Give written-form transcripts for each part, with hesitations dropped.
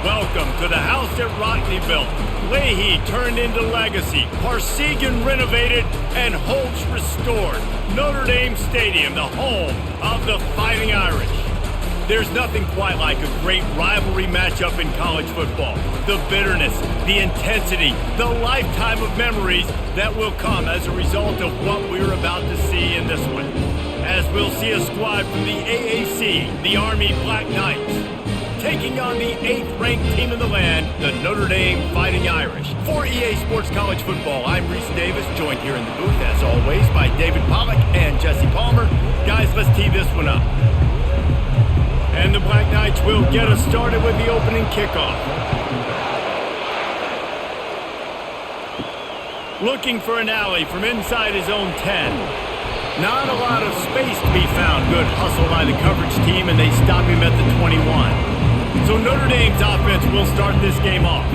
Welcome to the house that Rockney built. Leahy turned into legacy. Parsegan renovated and Holtz restored. Notre Dame Stadium, the home of the Fighting Irish. There's nothing quite like a great rivalry matchup in college football. The bitterness, the intensity, the lifetime of memories that will come as a result of what we're about to see in this one. As we'll see a squad from the AAC, the Army Black Knights, taking on the 8th-ranked team in the land, the Notre Dame Fighting Irish. For EA Sports College Football, I'm Reese Davis, joined here in the booth, as always, by David Pollack and Jesse Palmer. Guys, let's tee this one up. And the Black Knights will get us started with the opening kickoff. Looking for an alley from inside his own 10. Not a lot of space to be found. Good hustle by the coverage team, and they stop him at the 21. So Notre Dame's offense will start this game off.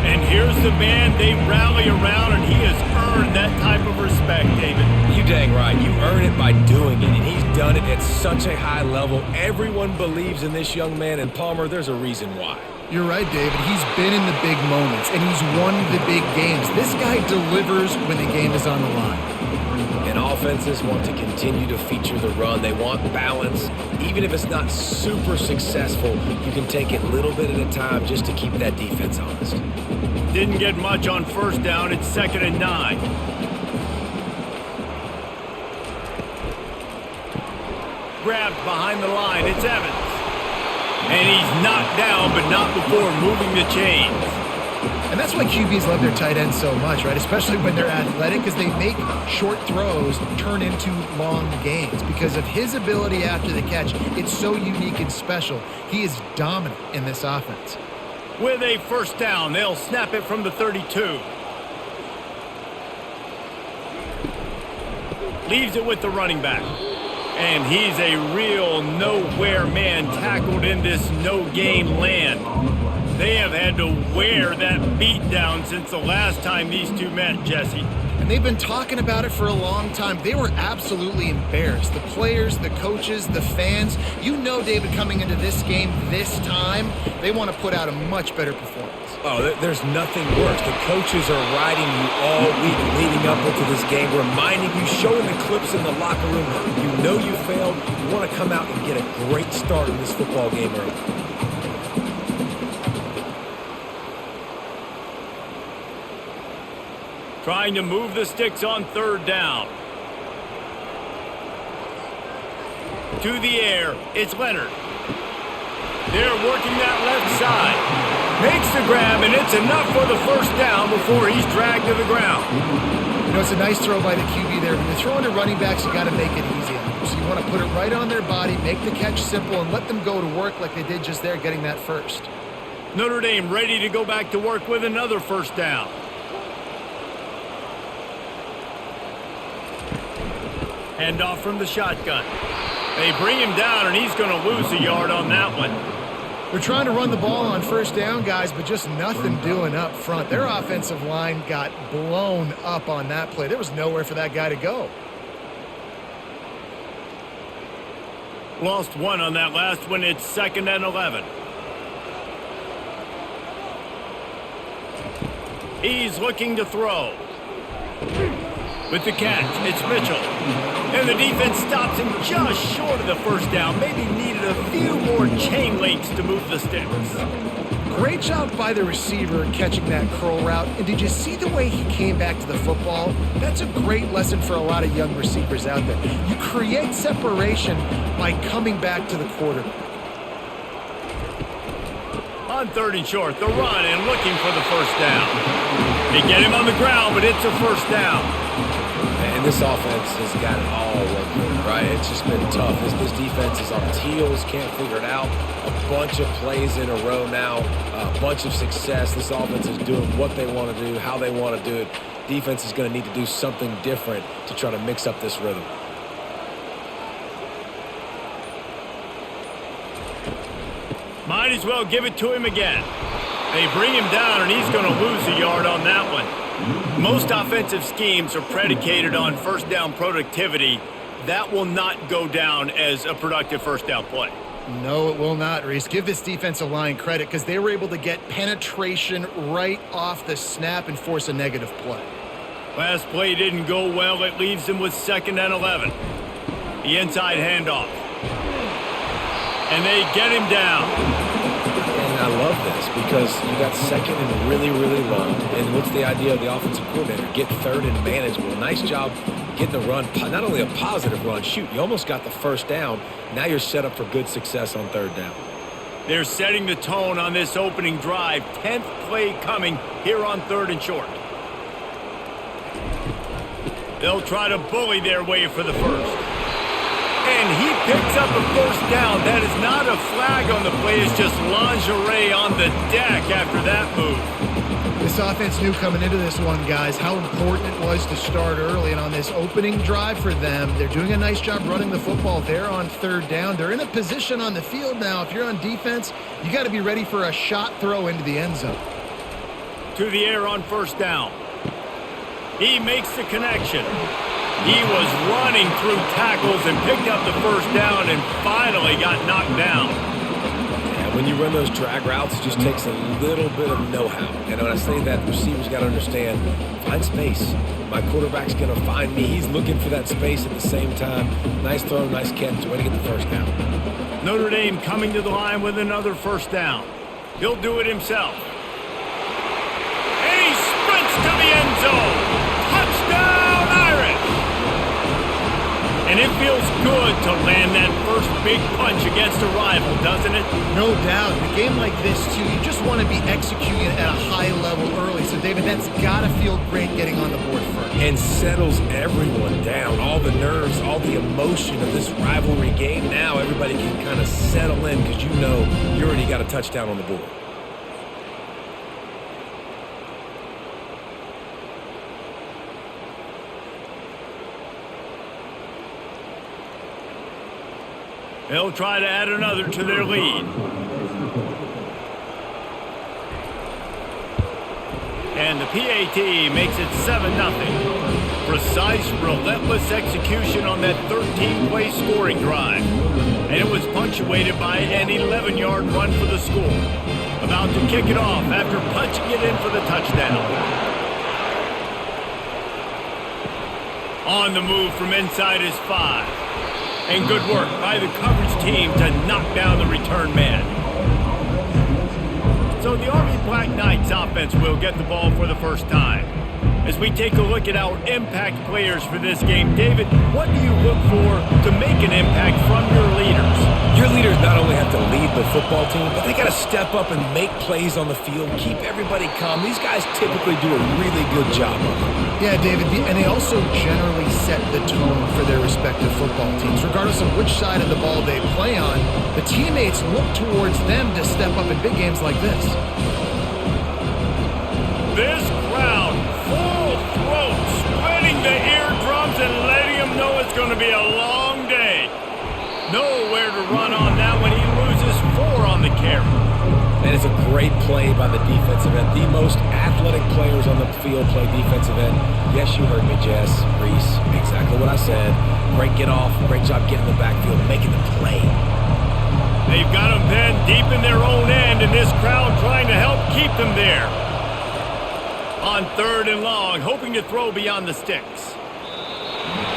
And here's the man they rally around, and he has earned that type of respect, David. You dang right. You earn it by doing it, and he's done it at such a high level. Everyone believes in this young man, and Palmer, there's a reason why. You're right, David. He's been in the big moments, and he's won the big games. This guy delivers when the game is on the line. And offenses want to continue to feature the run. They want balance. Even if it's not super successful, you can take it a little bit at a time just to keep that defense honest. Didn't get much on first down. It's 2nd and 9. Grabbed behind the line. It's Evans. And he's knocked down, but not before moving the chains. And that's why QBs love their tight ends so much, right? Especially when they're athletic, because they make short throws turn into long gains. Because of his ability after the catch, it's so unique and special. He is dominant in this offense. With a first down, they'll snap it from the 32. Leaves it with the running back. And he's a real nowhere man tackled in this no-gain land. They have had to wear that beat down since the last time these two met, Jesse. And they've been talking about it for a long time. They were absolutely embarrassed. The players, the coaches, the fans. You know, David, coming into this game this time, they want to put out a much better performance. Oh, there's nothing worse. The coaches are riding you all week leading up into this game, reminding you, showing the clips in the locker room. You know you failed. You want to come out and get a great start in this football game early. Trying to move the sticks on 3rd down. To the air, it's Leonard. They're working that left side. Makes the grab, and it's enough for the first down before he's dragged to the ground. You know, it's a nice throw by the QB there. When you're throwing to running backs, you got to make it easy on them. So you want to put it right on their body, make the catch simple, and let them go to work like they did just there, getting that first. Notre Dame ready to go back to work with another first down. Hand off from the shotgun. They bring him down, and he's going to lose a yard on that one. They're trying to run the ball on first down, guys, but just nothing doing up front. Their offensive line got blown up on that play. There was nowhere for that guy to go. Lost one on that last one. It's 2nd and 11. He's looking to throw. With the catch, it's Mitchell. And the defense stops him just short of the first down. Maybe needed a few more chain links to move the sticks. Great job by the receiver catching that curl route. And did you see the way he came back to the football? That's a great lesson for a lot of young receivers out there. You create separation by coming back to the quarterback. On 3rd and short, the run and looking for the first down. They get him on the ground, but it's a first down. And this offense has got it all working, right? It's just been tough. This defense is on its heels, can't figure it out. A bunch of plays in a row now, a bunch of success. This offense is doing what they want to do, how they want to do it. Defense is going to need to do something different to try to mix up this rhythm. Might as well give it to him again. They bring him down, and he's going to lose a yard on that one. Most offensive schemes are predicated on first down productivity. That will not go down as a productive first down play. No, it will not, Reese. Give this defensive line credit because they were able to get penetration right off the snap and force a negative play. Last play didn't go well. It leaves them with 2nd and 11. The inside handoff. And they get him down. And I love this because you got 2nd and really, really long. And what's the idea of the offensive coordinator? Get 3rd and manageable. Nice job getting the run. Not only a positive run, shoot, you almost got the 1st down. Now you're set up for good success on 3rd down. They're setting the tone on this opening drive. 10th play coming here on 3rd and short. They'll try to bully their way for the 1st. And he picks up a 1st down. That is not a flag on the play. It's just lingerie on the deck after that move. This offense knew coming into this one, guys, how important it was to start early. And on this opening drive for them, they're doing a nice job running the football. They're on 3rd down. They're in a position on the field now. If you're on defense, you got to be ready for a shot throw into the end zone. To the air on 1st down. He makes the connection. He was running through tackles and picked up the 1st down and finally got knocked down. Yeah, when you run those drag routes, it just takes a little bit of know-how. And when I say that, the receivers got to understand, find space. My quarterback's going to find me. He's looking for that space at the same time. Nice throw, nice catch. Way to get the 1st down. Notre Dame coming to the line with another 1st down. He'll do it himself. And he sprints to the end zone. Touchdown, Irish! And it feels good to land that first big punch against a rival, doesn't it? No doubt. In a game like this, too, you just want to be executing at a high level early. So, David, that's got to feel great getting on the board first. And settles everyone down. All the nerves, all the emotion of this rivalry game. Now everybody can kind of settle in because you know you already got a touchdown on the board. They'll try to add another to their lead. And the PAT makes it 7-0. Precise, relentless execution on that 13-play scoring drive. And it was punctuated by an 11-yard run for the school. About to kick it off after punching it in for the touchdown. On the move from inside his 5. And good work by the coverage team to knock down the return man. So the Army Black Knights offense will get the ball for the 1st time. As we take a look at our impact players for this game, David, what do you look for to make an impact from your leaders? Your leaders not only have to lead the football team, but they got to step up and make plays on the field, keep everybody calm. These guys typically do a really good job of it. Yeah, David, and they also generally set the tone for their respective football teams. Regardless of which side of the ball they play on, the teammates look towards them to step up in big games like this. This crowd, full throat, spreading the eardrums and letting them know it's going to be a long day. Nowhere to run on that when he loses 4 on the carry. And it's a great play by the defensive end. The most athletic players on the field play defensive end. Yes, you heard me, Jess, Reese. Exactly what I said. Great get off. Great job getting in the backfield, making the play. They've got them pinned deep in their own end, and this crowd trying to help keep them there. On 3rd and long, hoping to throw beyond the sticks.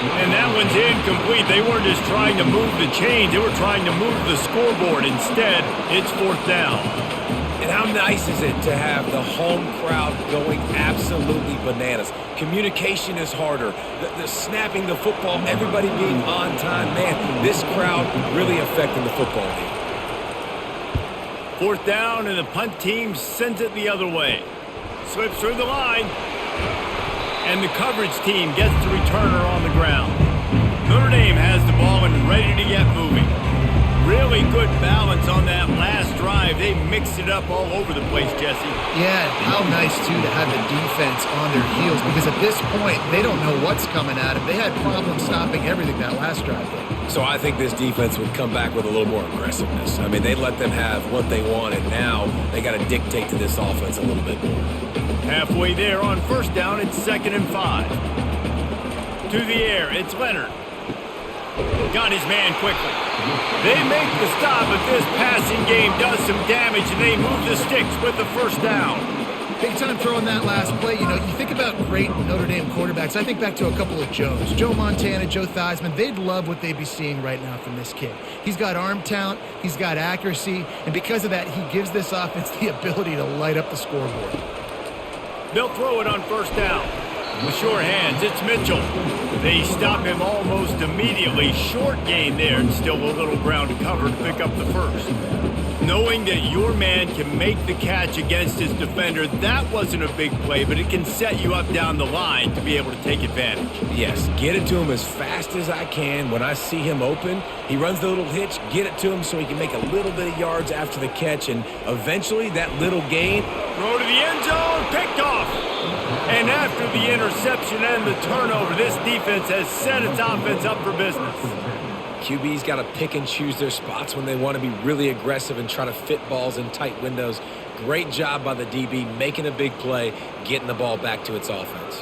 And that one's incomplete. They weren't just trying to move the chains. They were trying to move the scoreboard. Instead, it's 4th down. And how nice is it to have the home crowd going absolutely bananas? Communication is harder. The snapping the football, everybody being on time. Man, this crowd really affecting the football game. 4th down, and the punt team sends it the other way. Slips through the line. And the coverage team gets the returner on the ground. Notre Dame has the ball and ready to get moving. Really good balance on that last drive. They mixed it up all over the place, Jesse. Yeah, how nice, too, to have the defense on their heels because at this point, they don't know what's coming at them. They had problems stopping everything that last drive. So I think this defense would come back with a little more aggressiveness. I mean, they let them have what they want, and now they got to dictate to this offense a little bit more. Halfway there on 1st down, it's 2nd and 5. To the air, it's Leonard. Got his man quickly. They make the stop, but this passing game does some damage, and they move the sticks with the first down. Big time throw in that last play. You know, you think about great Notre Dame quarterbacks. I think back to a couple of Joes. Joe Montana, Joe Theismann. They'd love what they'd be seeing right now from this kid. He's got arm talent. He's got accuracy. And because of that, he gives this offense the ability to light up the scoreboard. They'll throw it on first down. With sure hands, it's Mitchell. They stop him almost immediately. Short gain there, and still a little ground to cover to pick up the first. Knowing that your man can make the catch against his defender, that wasn't a big play, but it can set you up down the line to be able to take advantage. Yes, get it to him as fast as I can. When I see him open, he runs the little hitch, get it to him so he can make a little bit of yards after the catch, and eventually that little gain. Throw to the end zone, picked off. And after the interception and the turnover, this defense has set its offense up for business. QB's got to pick and choose their spots when they want to be really aggressive and try to fit balls in tight windows. Great job by the DB making a big play, getting the ball back to its offense.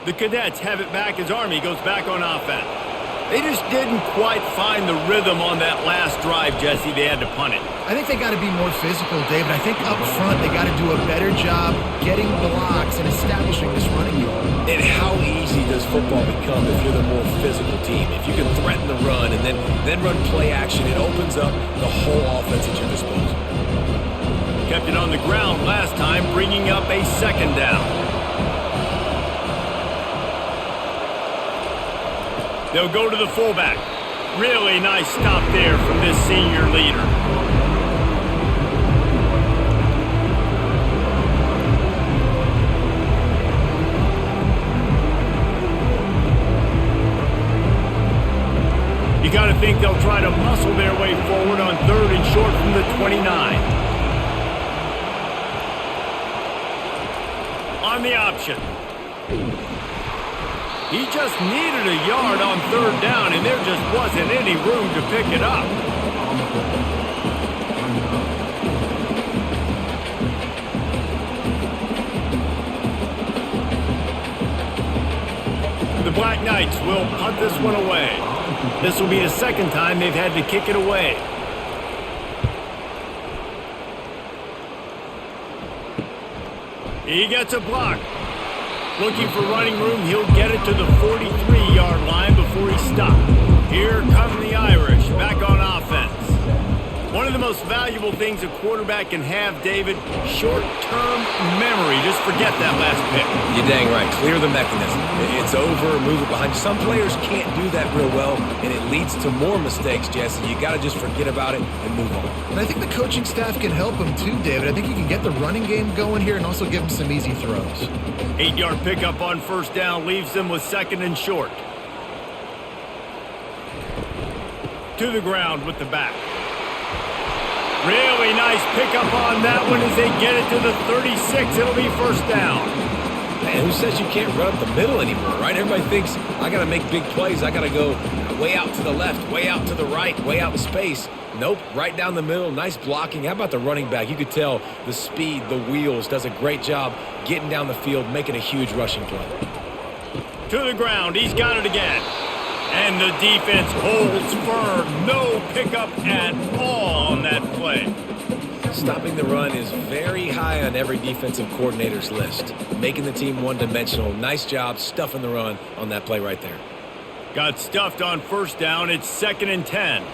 The Cadets have it back as Army goes back on offense. They just didn't quite find the rhythm on that last drive, Jesse. They had to punt it. I think they got to be more physical, David. I think up front they got to do a better job getting blocks and establishing this running game. And how easy does football become if you're the more physical team? If you can threaten the run and then run play action, it opens up the whole offense at your disposal. Kept it on the ground last time, bringing up a second down. They'll go to the fullback. Really nice stop there from this senior leader. You got to think they'll try to muscle their way forward on 3rd and short from the 29. On the option. He just needed a yard on 3rd down, and there just wasn't any room to pick it up. The Black Knights will punt this one away. This will be the second time they've had to kick it away. He gets a block. Looking for running room, he'll get it to the 43-yard line before he stopped. Here come the Irish, back on offense. One of the most valuable things a quarterback can have, David, short-term memory. Just forget that last pick. You're dang right. Clear the mechanism. It's over, move it behind you. Some players can't do that real well, and it leads to more mistakes, Jesse. You got to just forget about it and move on. And I think the coaching staff can help him too, David. I think he can get the running game going here and also give him some easy throws. 8-yard pickup on 1st down leaves them with 2nd and short. To the ground with the back. Really nice pickup on that one as they get it to the 36. It'll be 1st down. Man, who says you can't run up the middle anymore, right? Everybody thinks, I got to make big plays. I got to go way out to the left, way out to the right, way out in space. Nope, right down the middle. Nice blocking. How about the running back? You could tell the speed, the wheels, does a great job getting down the field, making a huge rushing play. To the ground. He's got it again. And the defense holds firm. No pickup at all on that play. Stopping the run is very high on every defensive coordinator's list. Making the team one-dimensional. Nice job stuffing the run on that play right there. Got stuffed on 1st down. It's 2nd and 10.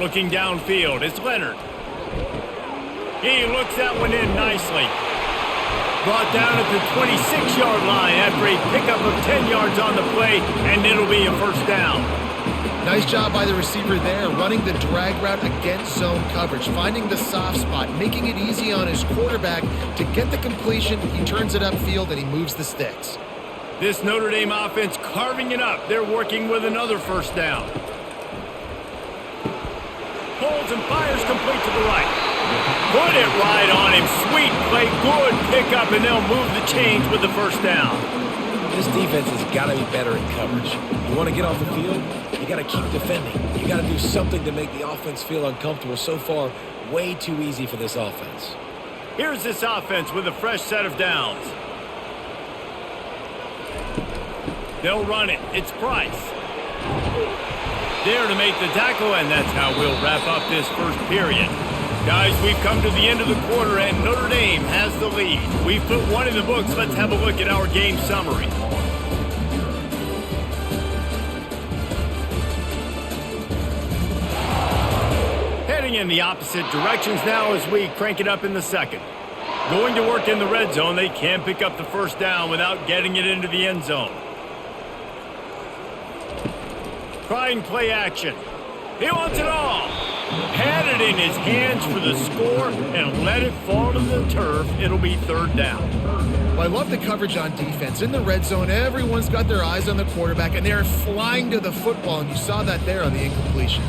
Looking downfield. It's Leonard. He looks that one in nicely. Brought down at the 26-yard line after a pickup of 10 yards on the play, and it'll be a 1st down. Nice job by the receiver there, running the drag route against zone coverage, finding the soft spot, making it easy on his quarterback to get the completion. He turns it upfield, and he moves the sticks. This Notre Dame offense carving it up. They're working with another 1st down. Pulls and fires complete to the right. Put it right on him. Sweet play. Good pickup, and they'll move the chains with the 1st down. This defense has got to be better in coverage. You want to get off the field, you got to keep defending. You got to do something to make the offense feel uncomfortable. So far, way too easy for this offense. Here's this offense with a fresh set of downs. They'll run it. It's Price. There to make the tackle, and that's how we'll wrap up this first period. Guys, we've come to the end of the quarter, and Notre Dame has the lead. We've put one in the books. Let's have a look at our game summary. Heading in the opposite directions now as we crank it up in the second. Going to work in the red zone. They can pick up the first down without getting it into the end zone. Trying play action. He wants it all. Had it in his hands for the score and let it fall to the turf. It'll be third down. Well, I love the coverage on defense. In the red zone, everyone's got their eyes on the quarterback, and they're flying to the football, and you saw that there on the incompletion.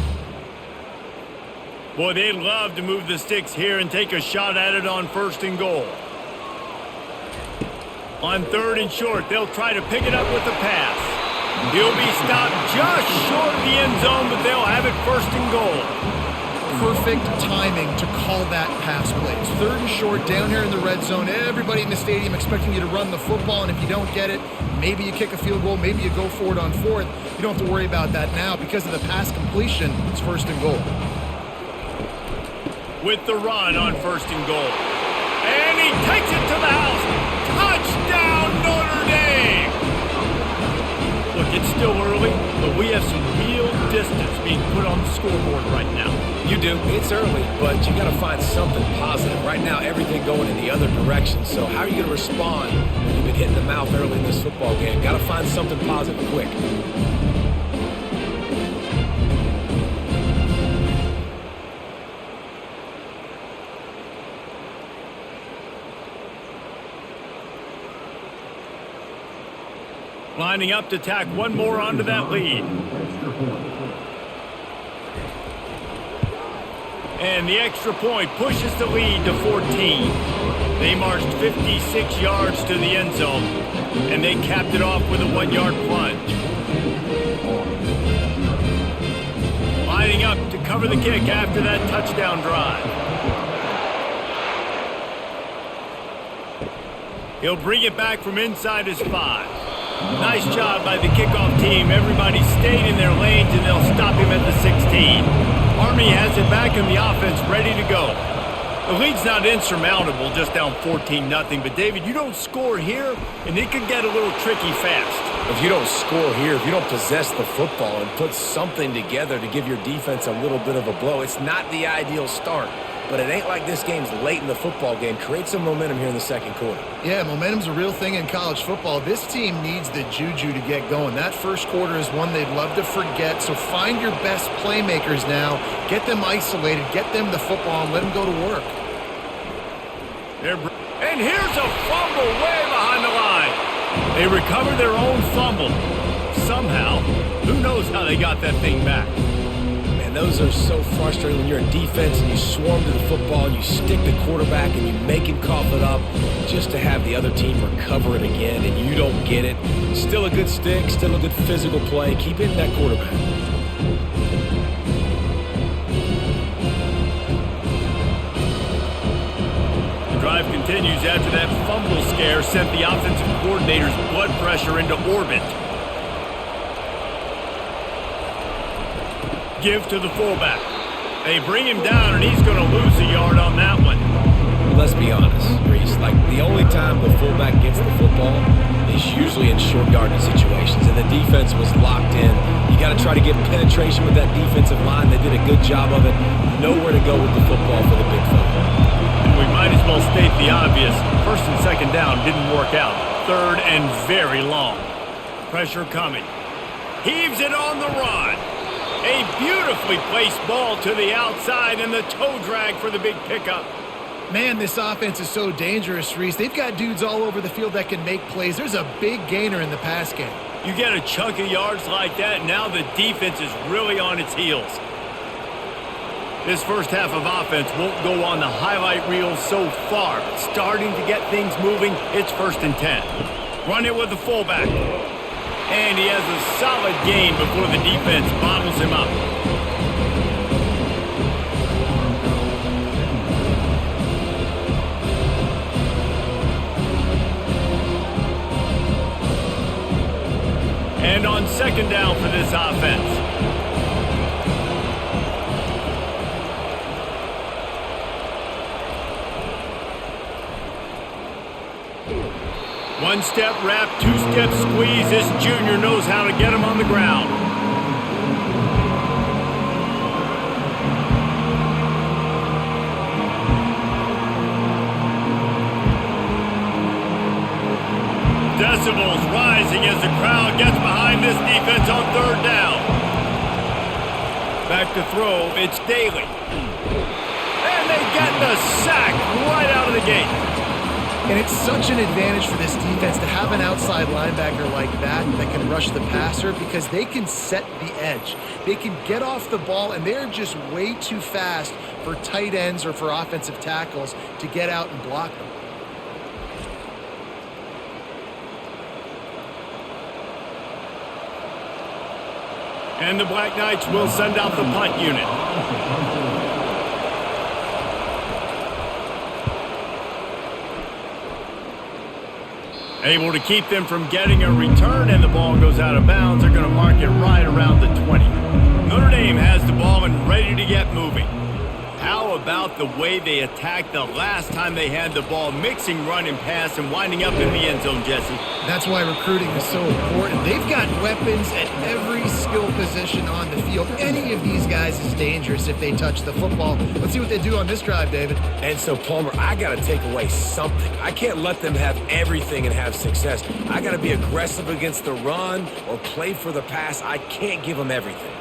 Boy, they'd love to move the sticks here and take a shot at it on first and goal. On third and short, they'll try to pick it up with the pass. He'll be stopped just short of the end zone, but they'll have it first and goal. Perfect timing to call that pass play. It's third and short down here in the red zone. Everybody in the stadium expecting you to run the football, and if you don't get it, maybe you kick a field goal, maybe you go for it on fourth. You don't have to worry about that now. Because of the pass completion, it's first and goal. With the run on first and goal. And he takes it to the house. Touchdown, Notre Dame! Look, it's still early, but we have some real distance being put on the scoreboard right now. You do. It's early, but you got to find something positive. Right now, everything going in the other direction. So how are you going to respond when you've been hitting the mouth early in this football game? Got to find something positive quick. Lining up to tack one more onto that lead. And the extra point pushes the lead to 14. They marched 56 yards to the end zone, and they capped it off with a 1-yard plunge. Lining up to cover the kick after that touchdown drive. He'll bring it back from inside his 5. Nice job by the kickoff team. Everybody stayed in their lanes, and they'll stop him at the 16. Army has it back in the offense, ready to go. The lead's not insurmountable, just down 14-0. But, David, you don't score here, and it could get a little tricky fast. If you don't score here, if you don't possess the football and put something together to give your defense a little bit of a blow, it's not the ideal start. But it ain't like this game's late in the football game. Create some momentum here in the second quarter. Yeah, momentum's a real thing in college football. This team needs the juju to get going. That first quarter is one they'd love to forget. So find your best playmakers now. Get them isolated. Get them the football and let them go to work. And here's a fumble way behind the line. They recovered their own fumble. Somehow, who knows how they got that thing back. Those are so frustrating when you're in defense and you swarm to the football and you stick the quarterback and you make him cough it up just to have the other team recover it again and you don't get it. Still a good stick, still a good physical play. Keep hitting that quarterback. The drive continues after that fumble scare sent the offensive coordinator's blood pressure into orbit. Give to the fullback. They bring him down, and he's going to lose a yard on that one. Let's be honest, Reese. Like, the only time the fullback gets the football is usually in short yardage situations, and the defense was locked in. You got to try to get penetration with that defensive line. They did a good job of it. Nowhere to go with the football for the big fella. And we might as well state the obvious. First and second down didn't work out. Third and very long. Pressure coming. Heaves it on the run. A beautifully placed ball to the outside and the toe drag for the big pickup. Man, this offense is so dangerous, Reese. They've got dudes all over the field that can make plays. There's a big gainer in the pass game. You get a chunk of yards like that, now the defense is really on its heels. This first half of offense won't go on the highlight reel so far, but starting to get things moving, it's 1st and 10. Run it with the fullback. And he has a solid gain before the defense bottles him up. And on second down for this offense. One-step wrap, two-step squeeze. This junior knows how to get him on the ground. Decibels rising as the crowd gets behind this defense on third down. Back to throw, it's Daly. And they get the sack right out of the gate. And it's such an advantage for this defense to have an outside linebacker like that can rush the passer because they can set the edge. They can get off the ball, and they're just way too fast for tight ends or for offensive tackles to get out and block them. And the Black Knights will send out the punt unit. Able to keep them from getting a return, and the ball goes out of bounds. They're going to mark it right around the 20. Notre Dame has the ball and ready to get moving. How about the way they attacked the last time they had the ball, mixing run and pass and winding up in the end zone, Jesse? That's why recruiting is so important. They've got weapons at every skill position on the field. Any of these guys is dangerous if they touch the football. Let's see what they do on this drive, David. And so, Palmer, I got to take away something. I can't let them have everything and have success. I got to be aggressive against the run or play for the pass. I can't give them everything.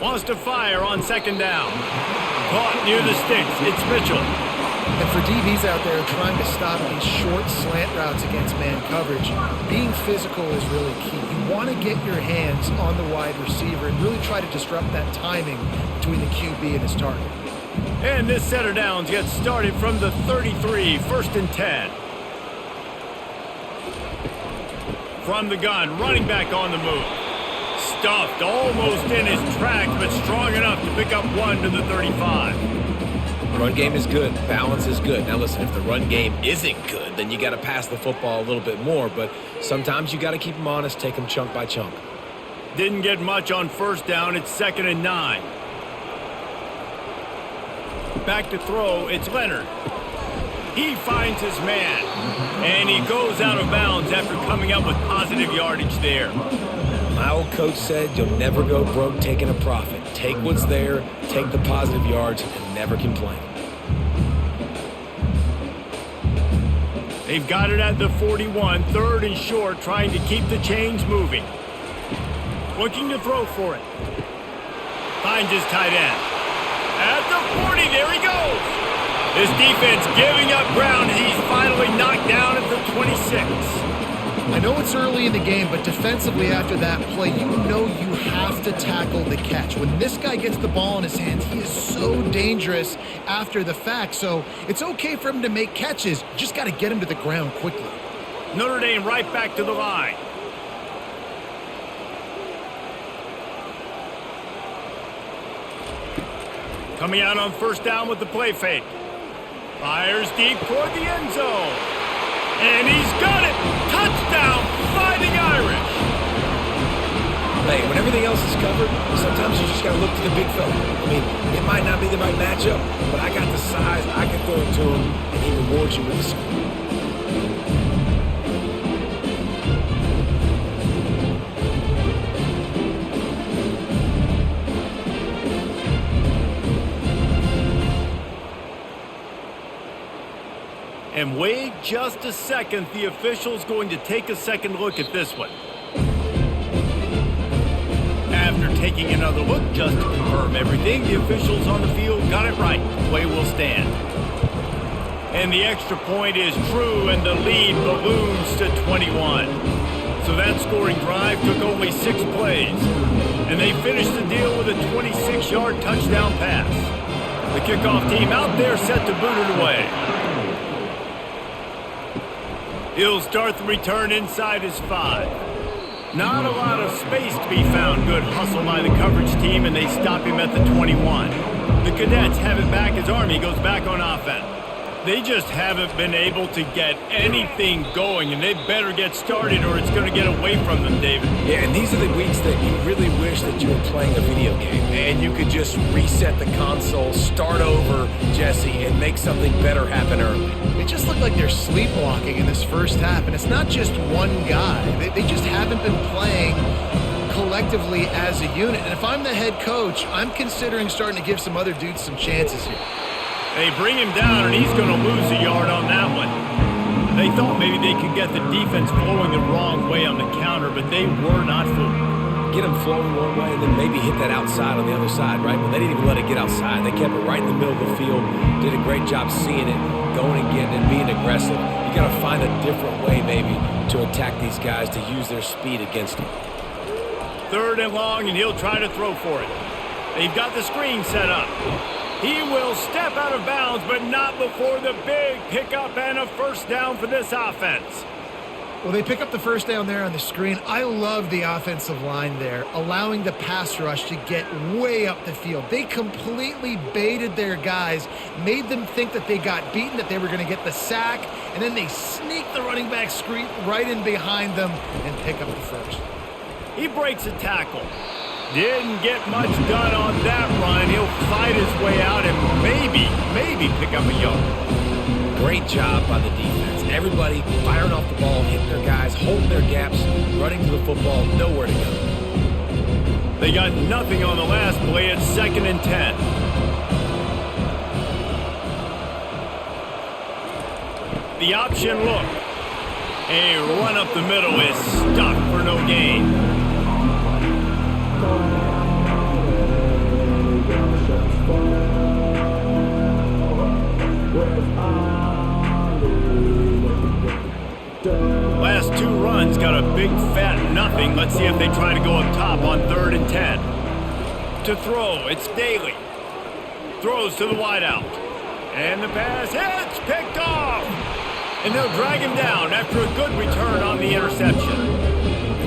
Wants to fire on second down. Caught near the sticks. It's Mitchell. And for DBs out there trying to stop these short slant routes against man coverage, being physical is really key. You want to get your hands on the wide receiver and really try to disrupt that timing between the QB and his target. And this set of downs gets started from the 33, first and 10. From the gun, running back on the move. Stuffed almost in his tracks, but strong enough to pick up one to the 35. Run game is good. Balance is good. Now listen, if the run game isn't good, then you got to pass the football a little bit more. But sometimes you got to keep them honest, take them chunk by chunk. Didn't get much on first down. It's 2nd and 9. Back to throw. It's Leonard. He finds his man, and he goes out of bounds after coming up with positive yardage there. My old coach said you'll never go broke taking a profit. Take what's there, take the positive yards, and never complain. They've got it at the 41, 3rd and short, trying to keep the chains moving. Looking to throw for it. Finds his tight end. At the 40, there he goes. This defense giving up ground, and he's finally knocked down at the 26. I know it's early in the game, but defensively after that play, you know you have to tackle the catch. When this guy gets the ball in his hands, he is so dangerous after the fact. So it's okay for him to make catches. You just got to get him to the ground quickly. Notre Dame right back to the line. Coming out on first down with the play fake. Fires deep toward the end zone. And he's got it! Touchdown, Fighting Irish! Hey, when everything else is covered, sometimes you just got to look to the big fella. I mean, it might not be the right matchup, but I got the size, I can throw it to him, and he rewards you with the score. And wait just a second, the official's going to take a second look at this one. After taking another look just to confirm everything, the officials on the field got it right. Play will stand. And the extra point is true, and the lead balloons to 21. So that scoring drive took only 6 plays. And they finished the deal with a 26-yard touchdown pass. The kickoff team out there set to boot it away. He'll start the return inside his 5. Not a lot of space to be found. Good hustle by the coverage team, and they stop him at the 21. The Cadets have it back as Army goes back on offense. They just haven't been able to get anything going, and they better get started or it's going to get away from them, David. Yeah, and these are the weeks that you really wish that you were playing a video game and you could just reset the console, start over, Jesse, and make something better happen early. They just look like they're sleepwalking in this first half, and it's not just one guy. They just haven't been playing collectively as a unit. And if I'm the head coach, I'm considering starting to give some other dudes some chances here. They bring him down, and he's going to lose a yard on that one. They thought maybe they could get the defense flowing the wrong way on the counter, but they were not fooled. Get them flowing one way and then maybe hit that outside on the other side, right? But they didn't even let it get outside. They kept it right in the middle of the field, did a great job seeing it, going and getting it, being aggressive. You got to find a different way maybe to attack these guys to use their speed against them. 3rd and long, and he'll try to throw for it. They've got the screen set up. He will step out of bounds, but not before the big pickup and a first down for this offense. Well, they pick up the first down there on the screen. I love the offensive line there, allowing the pass rush to get way up the field. They completely baited their guys, made them think that they got beaten, that they were going to get the sack, and then they sneak the running back screen right in behind them and pick up the first. He breaks a tackle. Didn't get much done on that run. He'll fight his way out and maybe pick up a yard. Great job by the defense. Everybody firing off the ball, hitting their guys, holding their gaps, running to the football, nowhere to go. They got nothing on the last play. It's 2nd and 10. The option look. A run up the middle is stuffed for no gain. Last 2 runs got a big fat nothing. Let's see if they try to go up top on 3rd and 10. To throw, it's Daly. Throws to the wideout. And the pass hits, picked off. And they'll drag him down after a good return on the interception.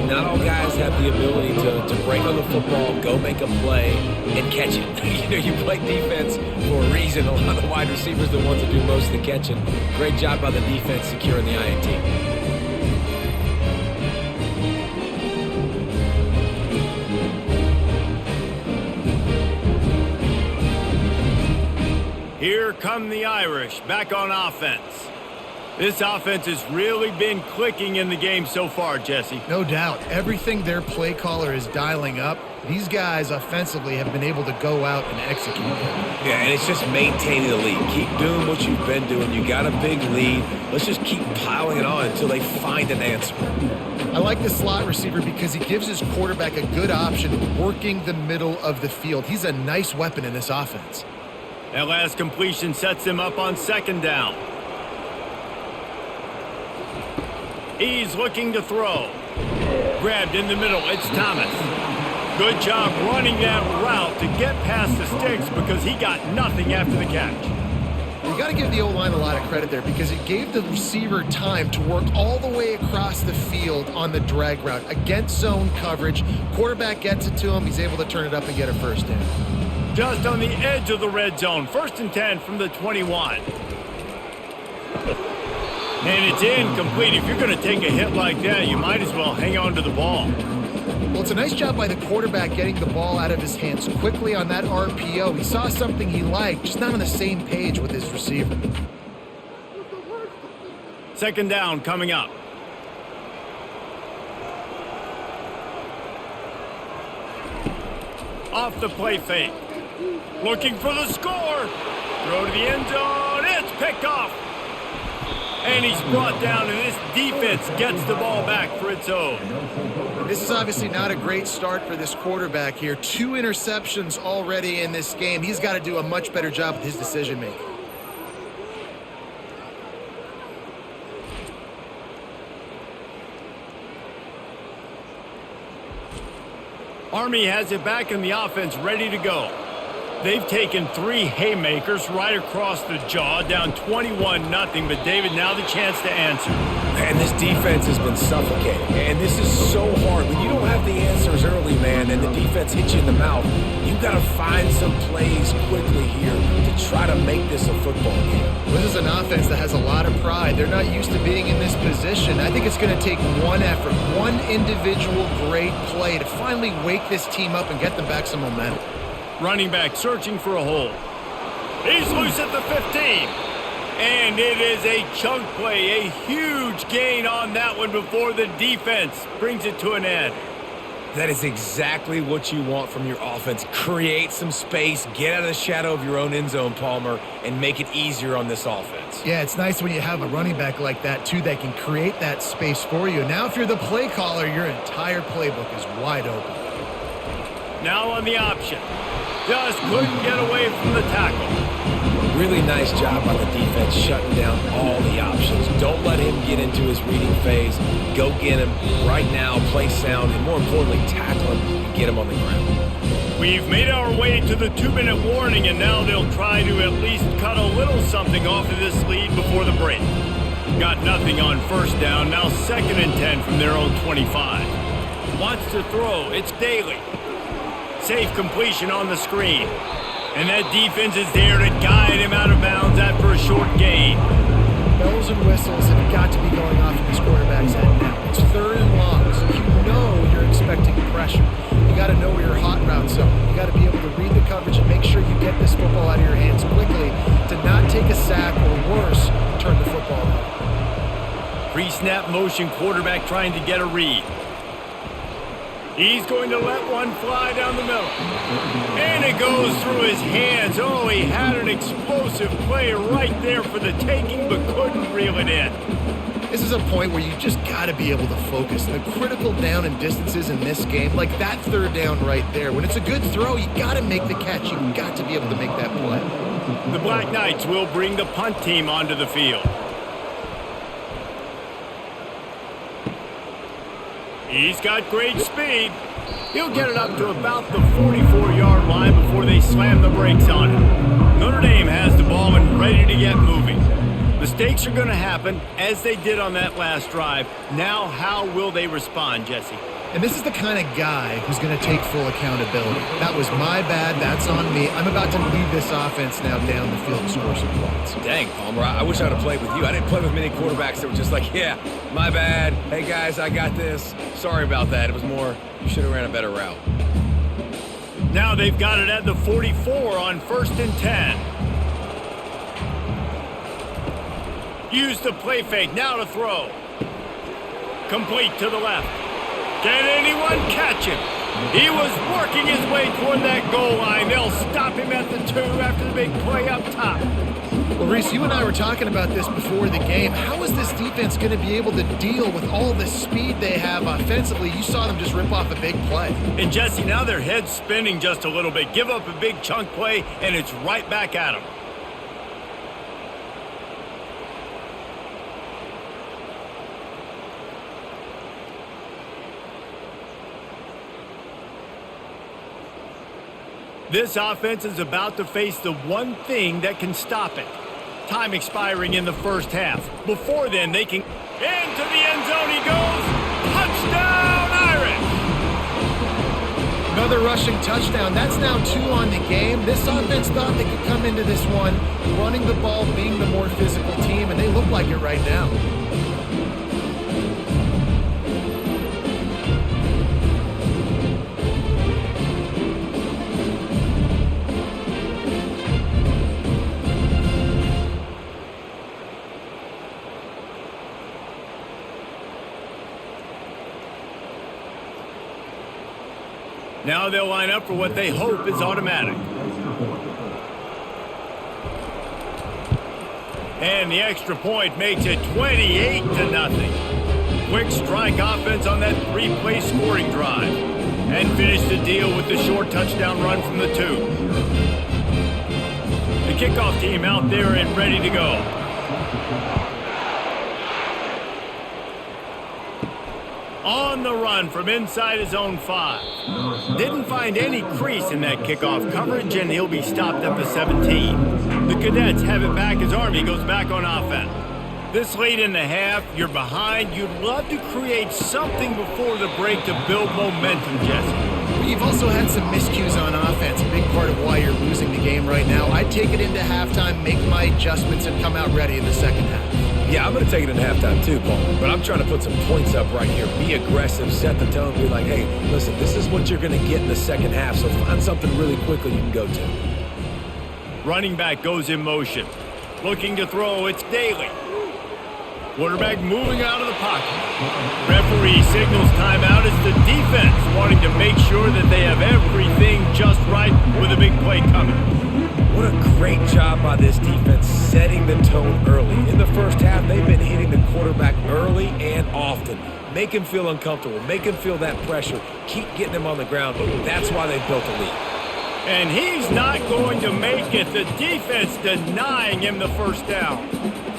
Not all guys have the ability to break on the football, go make a play, and catch it. You play defense for a reason. A lot of the wide receivers are the ones that do most of the catching. Great job by the defense securing the INT. Here come the Irish, back on offense. This offense has really been clicking in the game so far, Jesse. No doubt. Everything their play caller is dialing up, these guys offensively have been able to go out and execute. Yeah, and it's just maintaining the lead. Keep doing what you've been doing. You got a big lead. Let's just keep piling it on until they find an answer. I like the slot receiver because he gives his quarterback a good option working the middle of the field. He's a nice weapon in this offense. That last completion sets him up on 2nd down. He's looking to throw. Grabbed in the middle, it's Thomas. Good job running that route to get past the sticks because he got nothing after the catch. You got to give the O-line a lot of credit there because it gave the receiver time to work all the way across the field on the drag route against zone coverage. Quarterback gets it to him. He's able to turn it up and get a first down. Just on the edge of the red zone. 1st and 10 from the 21. And it's incomplete. If you're going to take a hit like that, you might as well hang on to the ball. Well, it's a nice job by the quarterback getting the ball out of his hands quickly on that RPO. He saw something he liked, just not on the same page with his receiver. 2nd down coming up. Off the play fake. Looking for the score. Throw to the end zone. It's picked off. And he's brought down, and this defense gets the ball back for its own. This is obviously not a great start for this quarterback here. 2 interceptions already in this game. He's got to do a much better job with his decision-making. Army has it back in the offense, ready to go. They've taken 3 haymakers right across the jaw, down 21-0, but David, now the chance to answer. Man, this defense has been suffocating, and this is so hard. When you don't have the answers early, man, and the defense hits you in the mouth, you got to find some plays quickly here to try to make this a football game. This is an offense that has a lot of pride. They're not used to being in this position. I think it's going to take one effort, one individual great play to finally wake this team up and get them back some momentum. Running back searching for a hole. He's loose at the 15. And it is a chunk play, a huge gain on that one before the defense brings it to an end. That is exactly what you want from your offense. Create some space, get out of the shadow of your own end zone, Palmer, and make it easier on this offense. Yeah, it's nice when you have a running back like that, too, that can create that space for you. Now, if you're the play caller, your entire playbook is wide open. Now on the option. Just couldn't get away from the tackle. Really nice job by the defense shutting down all the options. Don't let him get into his reading phase. Go get him right now, play sound, and more importantly, tackle him and get him on the ground. We've made our way to the 2-minute warning, and now they'll try to at least cut a little something off of this lead before the break. Got nothing on first down, now 2nd and 10 from their own 25. Wants to throw, it's Daly. Safe completion on the screen. And that defense is there to guide him out of bounds after a short gain. Bells and whistles have got to be going off in this quarterback's head now. It's 3rd and long, so you know you're expecting pressure. You got to know where your hot routes are. You got to be able to read the coverage and make sure you get this football out of your hands quickly to not take a sack or worse, turn the football over. Pre-snap motion quarterback trying to get a read. He's going to let one fly down the middle. And it goes through his hands. Oh, he had an explosive play right there for the taking, but couldn't reel it in. This is a point where you just got to be able to focus. The critical down and distances in this game, like that 3rd down right there. When it's a good throw, you got to make the catch. You got to be able to make that play. The Black Knights will bring the punt team onto the field. He's got great speed. He'll get it up to about the 44-yard line before they slam the brakes on him. Notre Dame has the ball and ready to get moving. Mistakes are going to happen, as they did on that last drive. Now, how will they respond, Jesse? And this is the kind of guy who's going to take full accountability. That was my bad. That's on me. I'm about to lead this offense now down the field and score some points. Dang, Palmer, I wish I would have played with you. I didn't play with many quarterbacks that were just like, yeah, my bad. Hey, guys, I got this. Sorry about that. It was more, you should have ran a better route. Now they've got it at the 44 on 1st and 10. Use the play fake. Now to throw. Complete to the left. Can anyone catch him? He was working his way toward that goal line. They'll stop him at the 2 after the big play up top. Well, Reese, you and I were talking about this before the game. How is this defense going to be able to deal with all the speed they have offensively? You saw them just rip off a big play. And Jesse, now their head's spinning just a little bit. Give up a big chunk play, and it's right back at them. This offense is about to face the one thing that can stop it. Time expiring in the first half. Before then, they can... Into the end zone he goes! Touchdown, Irish! Another rushing touchdown. That's now 2 on the game. This offense thought they could come into this one running the ball, being the more physical team, and they look like it right now. Now they'll line up for what they hope is automatic. And the extra point makes it 28-0. Quick strike offense on that 3-play scoring drive. And finish the deal with the short touchdown run from the 2. The kickoff team out there and ready to go. On the run from inside his own 5. Didn't find any crease in that kickoff coverage, and he'll be stopped at the 17. The Cadets have it back as Army goes back on offense. This late in the half, you're behind. You'd love to create something before the break to build momentum, Jesse. But you've also had some miscues on offense, a big part of why you're losing the game right now. I'd take it into halftime, make my adjustments, and come out ready in the second half. Yeah, I'm going to take it in halftime too, Paul. But I'm trying to put some points up right here. Be aggressive, set the tone, be like, hey, listen, this is what you're going to get in the second half, so find something really quickly you can go to. Running back goes in motion. Looking to throw, it's Daly. Quarterback moving out of the pocket. Referee signals timeout as the defense wanting to make sure that they have everything just right with a big play coming. What a great job by this defense setting the tone early. In the first half, they've been hitting the quarterback early and often. Make him feel uncomfortable. Make him feel that pressure. Keep getting him on the ground. That's why they built a lead. And he's not going to make it. The defense denying him the first down.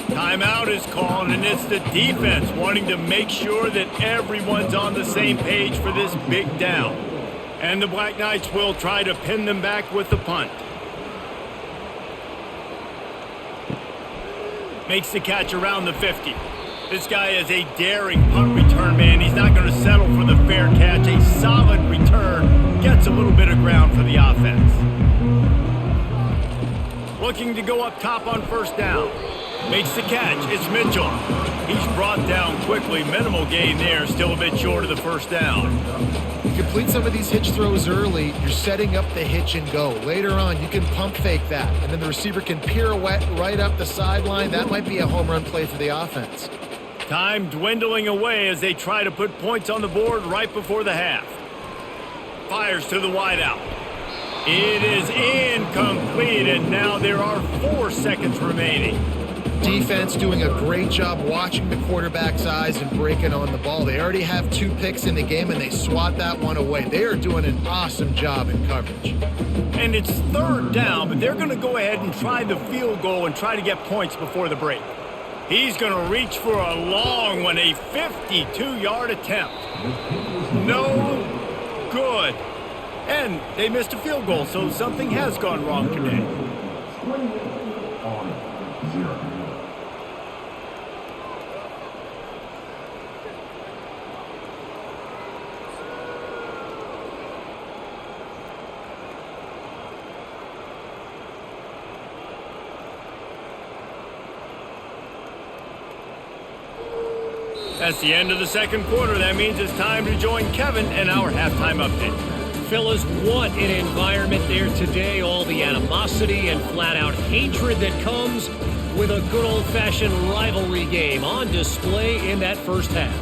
Timeout is called, and it's the defense wanting to make sure that everyone's on the same page for this big down. And the Black Knights will try to pin them back with the punt. Makes the catch around the 50. This guy is a daring punt return man. He's not going to settle for the fair catch. A solid return. Gets a little bit of ground for the offense. Looking to go up top on first down. Makes the catch. It's Mitchell. He's brought down quickly. Minimal gain there. Still a bit short of the first down. You complete some of these hitch throws early, you're setting up the hitch and go. Later on, you can pump fake that, and then the receiver can pirouette right up the sideline. That might be a home run play for the offense. Time dwindling away as they try to put points on the board right before the half. Fires to the wideout. It is incomplete, and now there are 4 seconds remaining. Defense doing a great job watching the quarterback's eyes and breaking on the ball. They already have 2 picks in the game, and they swat that one away. They are doing an awesome job in coverage. And it's third down, but they're going to go ahead and try the field goal and try to get points before the break. He's going to reach for a long one, a 52-yard attempt. No good. And they missed a field goal, so something has gone wrong today. That's the end of the second quarter. That means it's time to join Kevin in our halftime update. Fellas, what an environment there today. All the animosity and flat-out hatred that comes with a good old-fashioned rivalry game on display in that first half.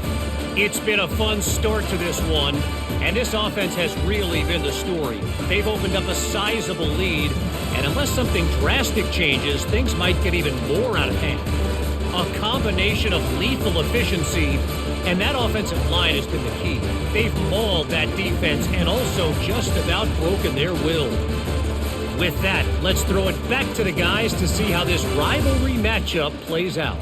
It's been a fun start to this one, and this offense has really been the story. They've opened up a sizable lead, and unless something drastic changes, things might get even more out of hand. A combination of lethal efficiency, and that offensive line has been the key. They've mauled that defense and also just about broken their will. With that, let's throw it back to the guys to see how this rivalry matchup plays out.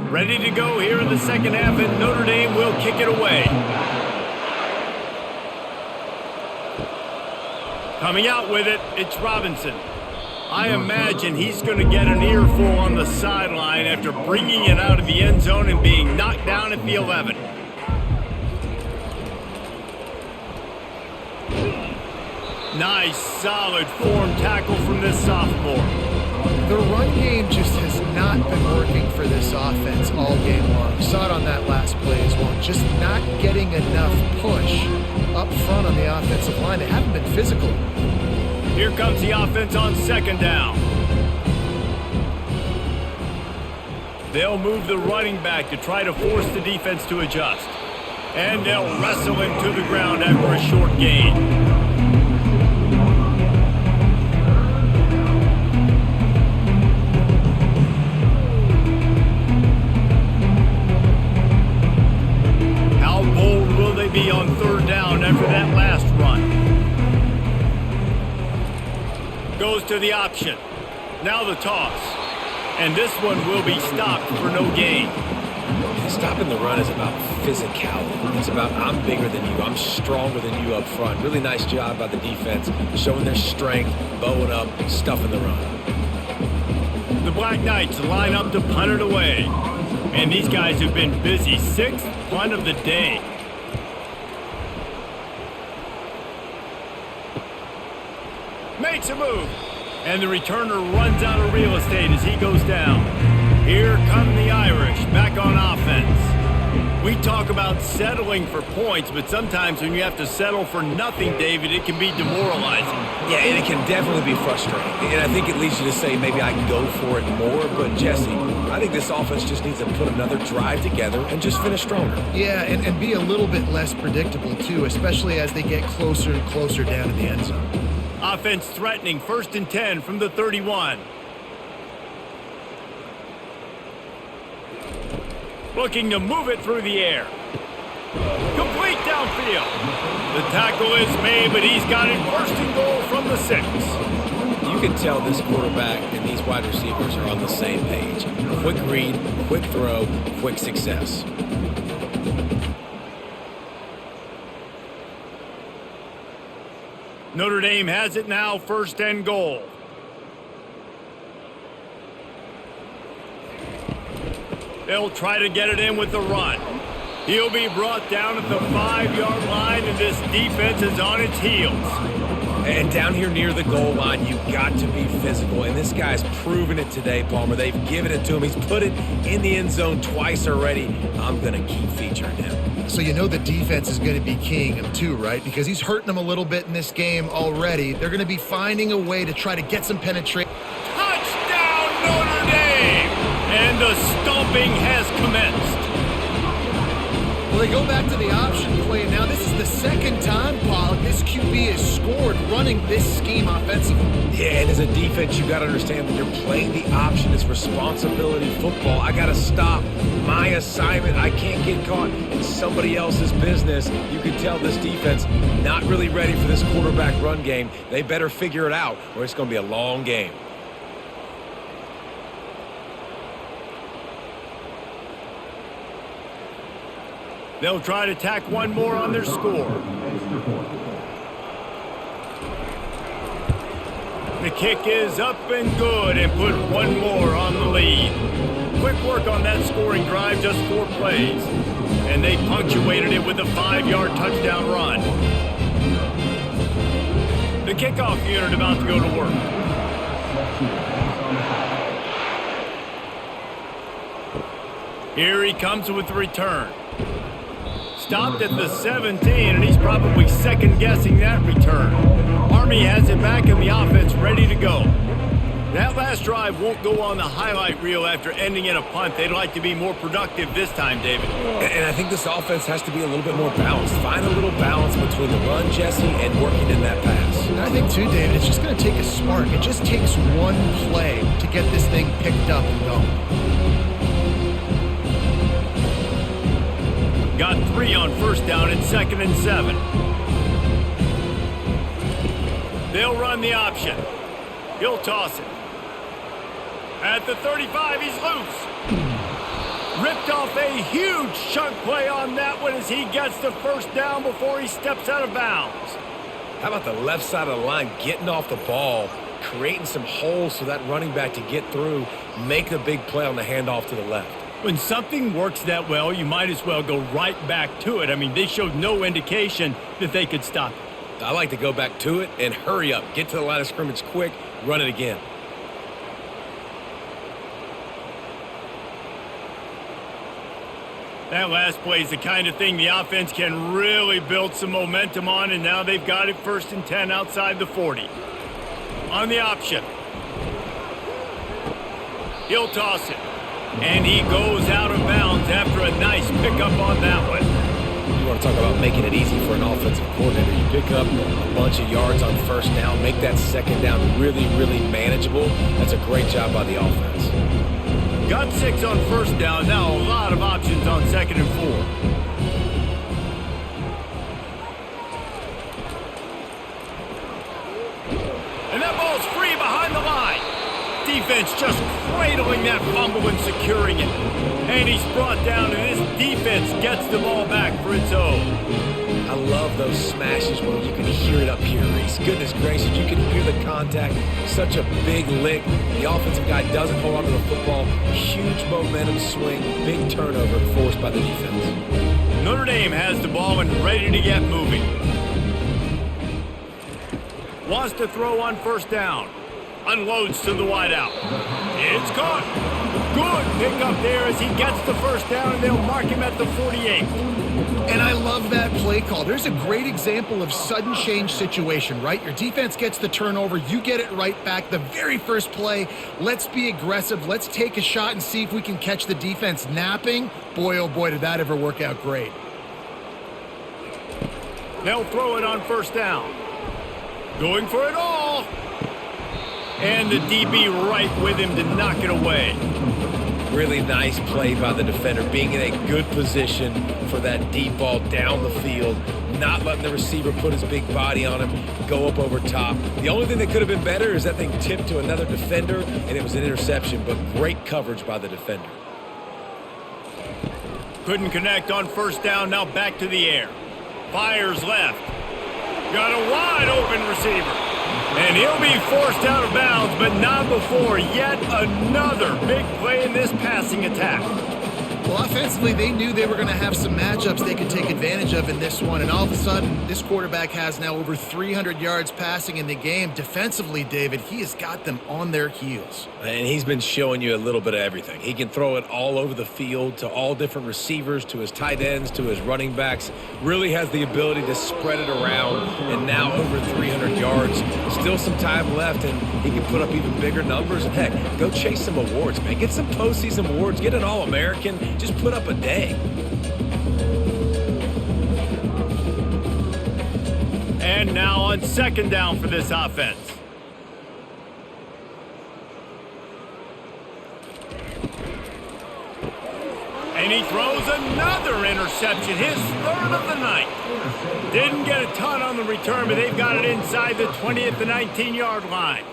Ready to go here in the second half, and Notre Dame will kick it away. Coming out with it, it's Robinson. I imagine he's going to get an earful on the sideline after bringing it out of the end zone and being knocked down at the 11. Nice, solid form tackle from this sophomore. The run game just has not been working for this offense all game long. We saw it on that last play as well. Just not getting enough push up front on the offensive line. They haven't been physical. Here comes the offense on second down. They'll move the running back to try to force the defense to adjust. And they'll wrestle him to the ground after a short gain. How bold will they be on third down after that last run? Goes to the option. Now the toss. And this one will be stopped for no gain. Stopping the run is about physicality. It's about I'm bigger than you. I'm stronger than you up front. Really nice job by the defense, showing their strength, bowing up, stuffing the run. The Black Knights line up to punt it away. And these guys have been busy. 6th punt of the day. Makes a move. And the returner runs out of real estate as he goes down. Here come the Irish back on offense. We talk about settling for points, but sometimes when you have to settle for nothing, David, it can be demoralizing. Yeah, and it can definitely be frustrating. And I think it leads you to say maybe I can go for it more. But, Jesse, I think this offense just needs to put another drive together and just finish stronger. Yeah, and be a little bit less predictable, too, especially as they get closer and closer down in the end zone. Offense threatening, 1st and 10 from the 31. Looking to move it through the air. Complete downfield. The tackle is made, but he's got it 1st and goal from the 6. You can tell this quarterback and these wide receivers are on the same page. Quick read, quick throw, quick success. Notre Dame has it now, 1st and goal. They'll try to get it in with the run. He'll be brought down at the 5-yard line, and this defense is on its heels. And down here near the goal line, you've got to be physical. And this guy's proven it today, Palmer. They've given it to him. He's put it in the end zone twice already. I'm going to keep featuring him. So you know the defense is going to be keying him too, right? Because he's hurting them a little bit in this game already. They're going to be finding a way to try to get some penetration. Touchdown, Notre Dame! And the stomping has commenced. Well, they go back to the option play. Now this is the 2nd time, Pollock, this QB has scored running this scheme offensively. Yeah, and as a defense, you got to understand when you're playing the option, it's responsibility football. I got to stop my assignment. I can't get caught in somebody else's business. You can tell this defense not really ready for this quarterback run game. They better figure it out or it's going to be a long game. They'll try to tack one more on their score. The kick is up and good and put one more on the lead. Quick work on that scoring drive, just 4 plays. And they punctuated it with a 5-yard touchdown run. The kickoff unit about to go to work. Here he comes with the return. Stopped at the 17, and he's probably second-guessing that return. Army has it back in the offense, ready to go. That last drive won't go on the highlight reel after ending in a punt. They'd like to be more productive this time, David. And I think this offense has to be a little bit more balanced. Find a little balance between the run, Jesse, and working in that pass. And I think, too, David, it's just going to take a spark. It just takes one play to get this thing picked up and going. Got 3 on 1st down and 2nd and 7. They'll run the option. He'll toss it. At the 35, he's loose. Ripped off a huge chunk play on that one as he gets the 1st down before he steps out of bounds. How about the left side of the line getting off the ball, creating some holes for that running back to get through, make a big play on the handoff to the left. When something works that well, you might as well go right back to it. I mean, they showed no indication that they could stop it. I like to go back to it and hurry up. Get to the line of scrimmage quick, run it again. That last play is the kind of thing the offense can really build some momentum on, and now they've got it 1st and 10 outside the 40. On the option. He'll toss it. And he goes out of bounds after a nice pickup on that one. You want to talk about making it easy for an offensive coordinator. You pick up a bunch of yards on 1st down, make that 2nd down really, really manageable. That's a great job by the offense. Got 6 on 1st down. Now a lot of options on 2nd and 4. And that ball's free behind the line. defense just cradling that fumble and securing it. And he's brought down, and his defense gets the ball back for its own. I love those smashes where you can hear it up here, Reese. Goodness gracious, you can hear the contact. Such a big lick. The offensive guy doesn't hold on to the football. Huge momentum swing, big turnover forced by the defense. Notre Dame has the ball and ready to get moving. Wants to throw on first down. Unloads to the wideout. It's caught. Good pickup there as he gets the first down, and they'll mark him at the 48. And I love that play call. There's a great example of sudden change situation, right? Your defense gets the turnover. You get it right back. The very first play, let's be aggressive. Let's take a shot and see if we can catch the defense napping. Boy, oh boy, did that ever work out great. They'll throw it on first down. Going for it all. And the DB right with him to knock it away. Really nice play by the defender, being in a good position for that deep ball down the field, not letting the receiver put his big body on him, go up over top. The only thing that could have been better is that thing tipped to another defender, and it was an interception, but great coverage by the defender. Couldn't connect on first down, now back to the air. Fires left. Got a wide open receiver. And he'll be forced out of bounds, but not before yet another big play in this passing attack. Well, offensively, they knew they were going to have some matchups they could take advantage of in this one, and all of a sudden, this quarterback has now over 300 yards passing in the game. Defensively, David, he has got them on their heels. And he's been showing you a little bit of everything. He can throw it all over the field to all different receivers, to his tight ends, to his running backs. Really has the ability to spread it around, and now over 300 yards. Still some time left, and he can put up even bigger numbers. And heck, go chase some awards, man. Get some postseason awards. Get an All-American. Just put up a day. And now on second down for this offense. And he throws another interception, his third of the night. Didn't get a ton on the return, but they've got it inside the 20 at the 19-yard line.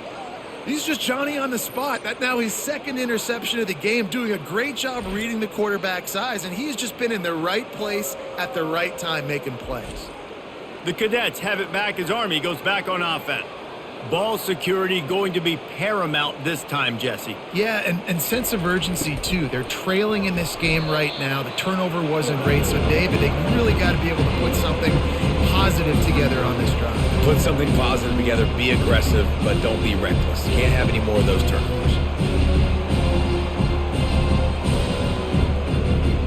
He's just Johnny on the spot. That's now his second interception of the game, doing a great job reading the quarterback's eyes, and he's just been in the right place at the right time making plays. The Cadets have it back as Army goes back on offense. Ball security going to be paramount this time, Jesse. Yeah, and sense of urgency, too. They're trailing in this game right now. The turnover wasn't great, so David, they really got to be able to put something positive together on this drive. Put something positive together, be aggressive, but don't be reckless. Can't have any more of those turnovers.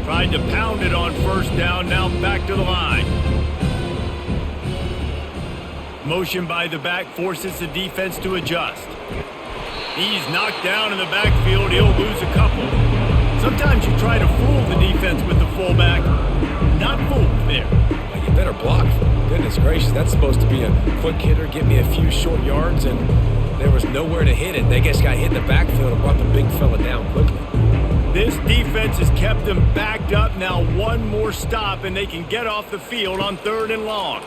Tried to pound it on first down, now back to the line. Motion by the back forces the defense to adjust. He's knocked down in the backfield. He'll lose a couple. Sometimes you try to fool the defense with the fullback. Not fooled there. Well, you better block. Goodness gracious, that's supposed to be a quick hitter, get me a few short yards, and there was nowhere to hit it. They just got hit in the backfield and brought the big fella down quickly. This defense has kept them backed up. Now one more stop, and they can get off the field on third and long.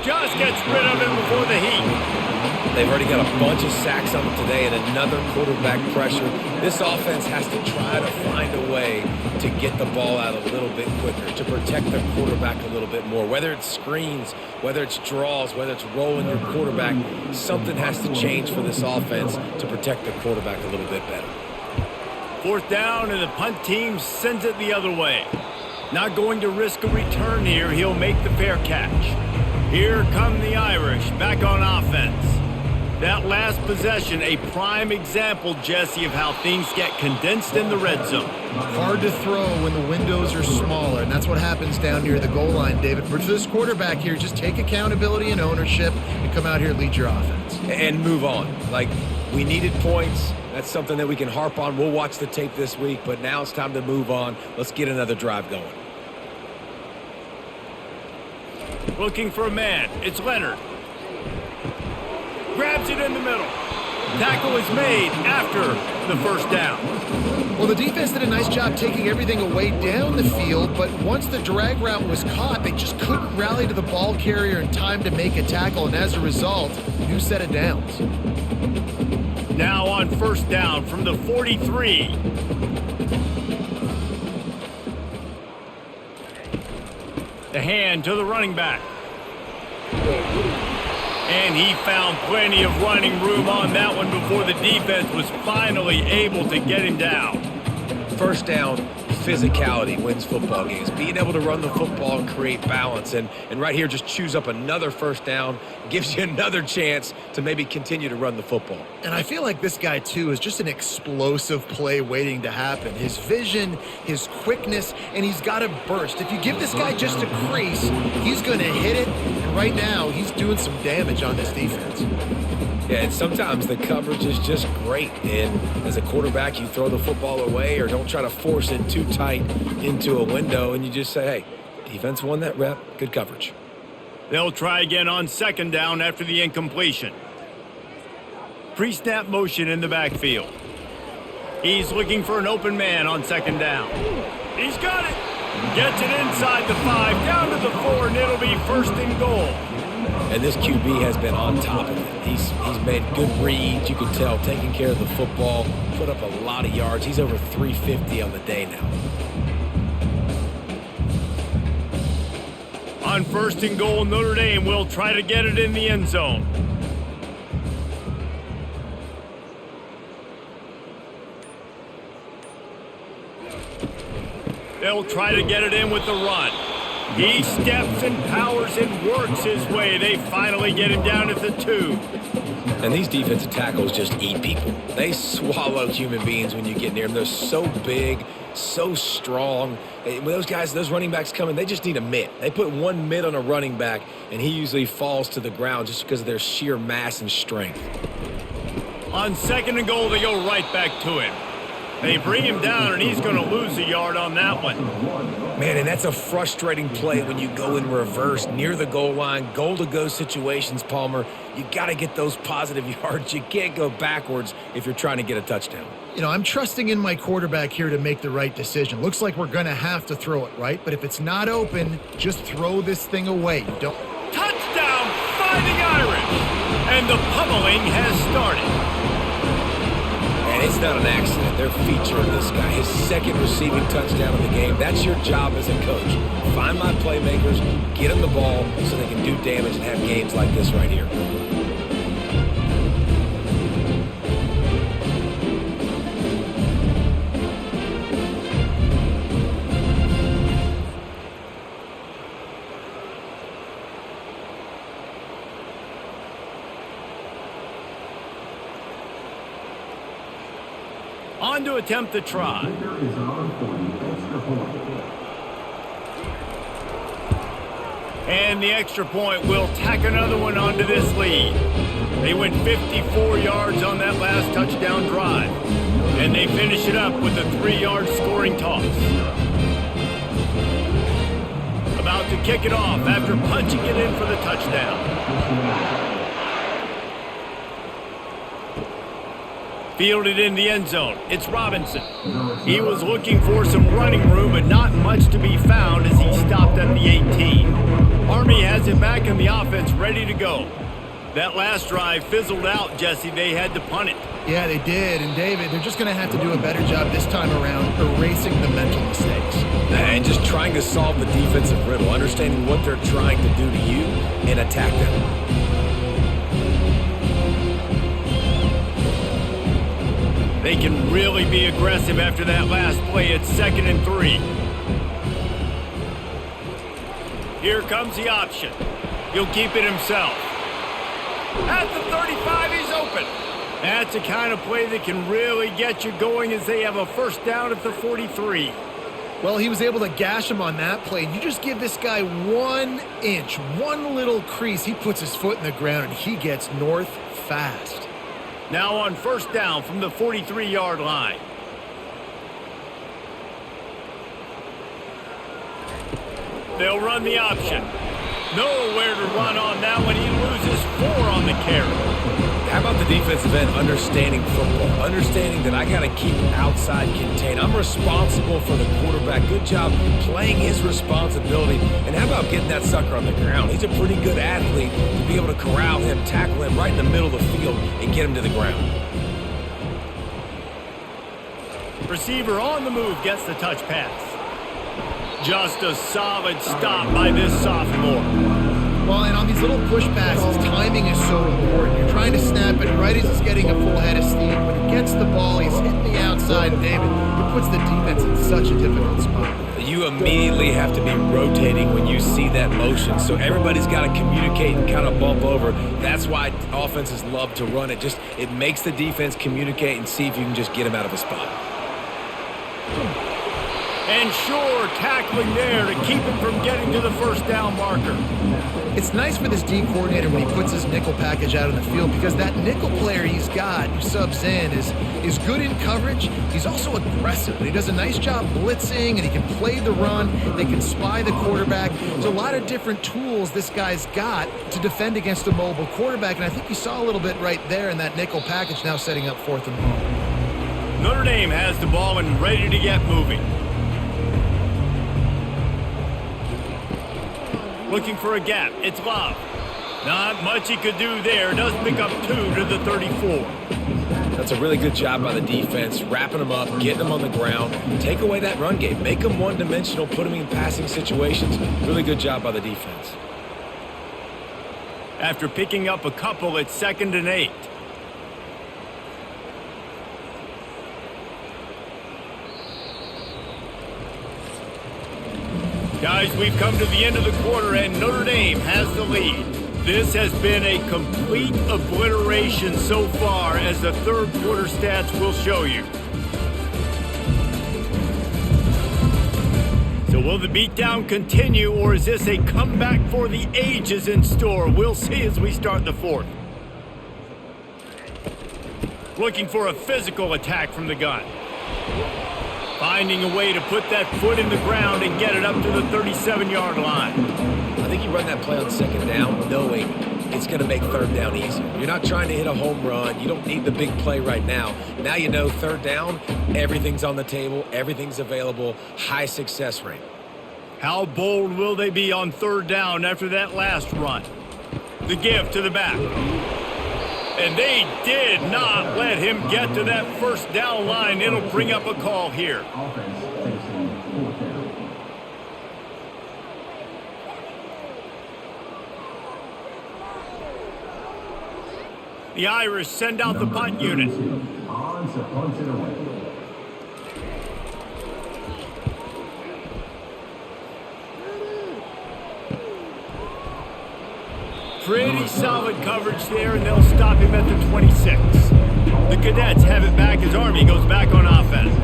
Just gets rid of him before the heat. They've already got a bunch of sacks on them today and another quarterback pressure. This offense has to try to find a way to get the ball out a little bit quicker, to protect their quarterback a little bit more. Whether it's screens, whether it's draws, whether it's rolling your quarterback, something has to change for this offense to protect their quarterback a little bit better. Fourth down, and the punt team sends it the other way. Not going to risk a return here. He'll make the fair catch. Here come the Irish back on offense. That last possession, a prime example, Jesse, of how things get condensed in the red zone. Hard to throw when the windows are smaller, and that's what happens down near the goal line, David. For this quarterback here, just take accountability and ownership and come out here and lead your offense. And move on. Like, we needed points. That's something that we can harp on. We'll watch the tape this week, but now it's time to move on. Let's get another drive going. Looking for a man. It's Leonard. Grabs it in the middle. Tackle is made after the first down. Well, the defense did a nice job taking everything away down the field, but once the drag route was caught, they just couldn't rally to the ball carrier in time to make a tackle, and as a result, new set of downs. Now on first down from the 43. The hand to the running back. And he found plenty of running room on that one before the defense was finally able to get him down. First down, physicality wins football games. Being able to run the football and create balance. And right here, just choose up another first down, gives you another chance to maybe continue to run the football. And I feel like this guy, too, is just an explosive play waiting to happen. His vision, his quickness, and he's got a burst. If you give this guy just a crease, he's going to hit it. And right now, he's doing some damage on this defense. Yeah, and sometimes the coverage is just great. And as a quarterback, you throw the football away or don't try to force it too tight into a window, and you just say, hey, defense won that rep, good coverage. They'll try again on second down after the incompletion. Pre-snap motion in the backfield. He's looking for an open man on second down. He's got it. Gets it inside the 5, down to the 4, and it'll be first and goal. And this QB has been on top of it. He's made good reads, you can tell, taking care of the football, put up a lot of yards. He's over 350 on the day now. On first and goal, Notre Dame will try to get it in the end zone. They'll try to get it in with the run. He steps and powers and works his way. They finally get him down at the 2. And these defensive tackles just eat people. They swallow human beings when you get near them. They're so big, so strong. When those running backs come in, they just need a mitt. They put one mitt on a running back, and he usually falls to the ground just because of their sheer mass and strength. On second and goal, they go right back to him. They bring him down, and he's going to lose a yard on that one. Man, and that's a frustrating play when you go in reverse near the goal line, goal-to-go situations, Palmer. You got to get those positive yards. You can't go backwards if you're trying to get a touchdown. You know, I'm trusting in my quarterback here to make the right decision. Looks like we're going to have to throw it, right? But if it's not open, just throw this thing away. You don't. Touchdown, Fighting Irish! And the pummeling has started. And it's not an accident. They're featuring this guy. His second receiving touchdown of the game. That's your job as a coach. Find my playmakers, get them the ball so they can do damage and have games like this right here. On to attempt the try. And the extra point will tack another one onto this lead. They went 54 yards on that last touchdown drive. And they finish it up with a 3-yard scoring toss. About to kick it off after punching it in for the touchdown. Fielded in the end zone. It's Robinson. He was looking for some running room, but not much to be found as he stopped at the 18. Army has it back in the offense, ready to go. That last drive fizzled out, Jesse. They had to punt it. Yeah, they did. And, David, they're just going to have to do a better job this time around erasing the mental mistakes. And just trying to solve the defensive riddle, understanding what they're trying to do to you and attack them. They can really be aggressive after that last play. It's 2nd and 3. Here comes the option. He'll keep it himself. At the 35, he's open. That's the kind of play that can really get you going as they have a first down at the 43. Well, he was able to gash him on that play. You just give this guy 1 inch, one little crease. He puts his foot in the ground, and he gets north fast. Now on first down from the 43-yard line. They'll run the option. Nowhere to run on that one. He loses 4 on the carry. How about the defensive end understanding football, understanding that I got to keep outside contained. I'm responsible for the quarterback. Good job playing his responsibility. And how about getting that sucker on the ground? He's a pretty good athlete to be able to corral him, tackle him right in the middle of the field, and get him to the ground. Receiver on the move gets the touch pass. Just a solid stop by this sophomore. Well, and on these little push passes, timing is so important. You're trying to snap it right as he's getting a full head of steam. When he gets the ball, he's hitting the outside, and David, it puts the defense in such a difficult spot. You immediately have to be rotating when you see that motion, so everybody's got to communicate and kind of bump over. That's why offenses love to run it. It makes the defense communicate and see if you can just get him out of a spot. And sure, tackling there to keep him from getting to the first down marker. It's nice for this D coordinator when he puts his nickel package out on the field, because that nickel player he's got who subs in is good in coverage. He's also aggressive, and he does a nice job blitzing, and he can play the run. They can spy the quarterback. There's a lot of different tools this guy's got to defend against a mobile quarterback, and I think you saw a little bit right there in that nickel package, now setting up 4th and long. Notre Dame has the ball and ready to get moving. Looking for a gap. It's Love. Not much he could do there. Does pick up 2 to the 34. That's a really good job by the defense, wrapping them up, getting them on the ground. Take away that run game. Make them one-dimensional, put them in passing situations. Really good job by the defense. After picking up a couple, it's 2nd and 8. Guys, we've come to the end of the quarter, and Notre Dame has the lead. This has been a complete obliteration so far, as the third quarter stats will show you. So will the beatdown continue, or is this a comeback for the ages in store? We'll see as we start the fourth. Looking for a physical attack from the gun. Finding a way to put that foot in the ground and get it up to the 37-yard line. I think you run that play on 2nd down knowing it's going to make 3rd down easier. You're not trying to hit a home run. You don't need the big play right now. Now you know 3rd down, everything's on the table, everything's available, high success rate. How bold will they be on 3rd down after that last run? The give to the back. And they did not let him get to that first down line. It'll bring up a call here. The Irish send out the punt unit. Pretty solid coverage there, and they'll stop him at the 26. The Cadets have it back as Army goes back on offense.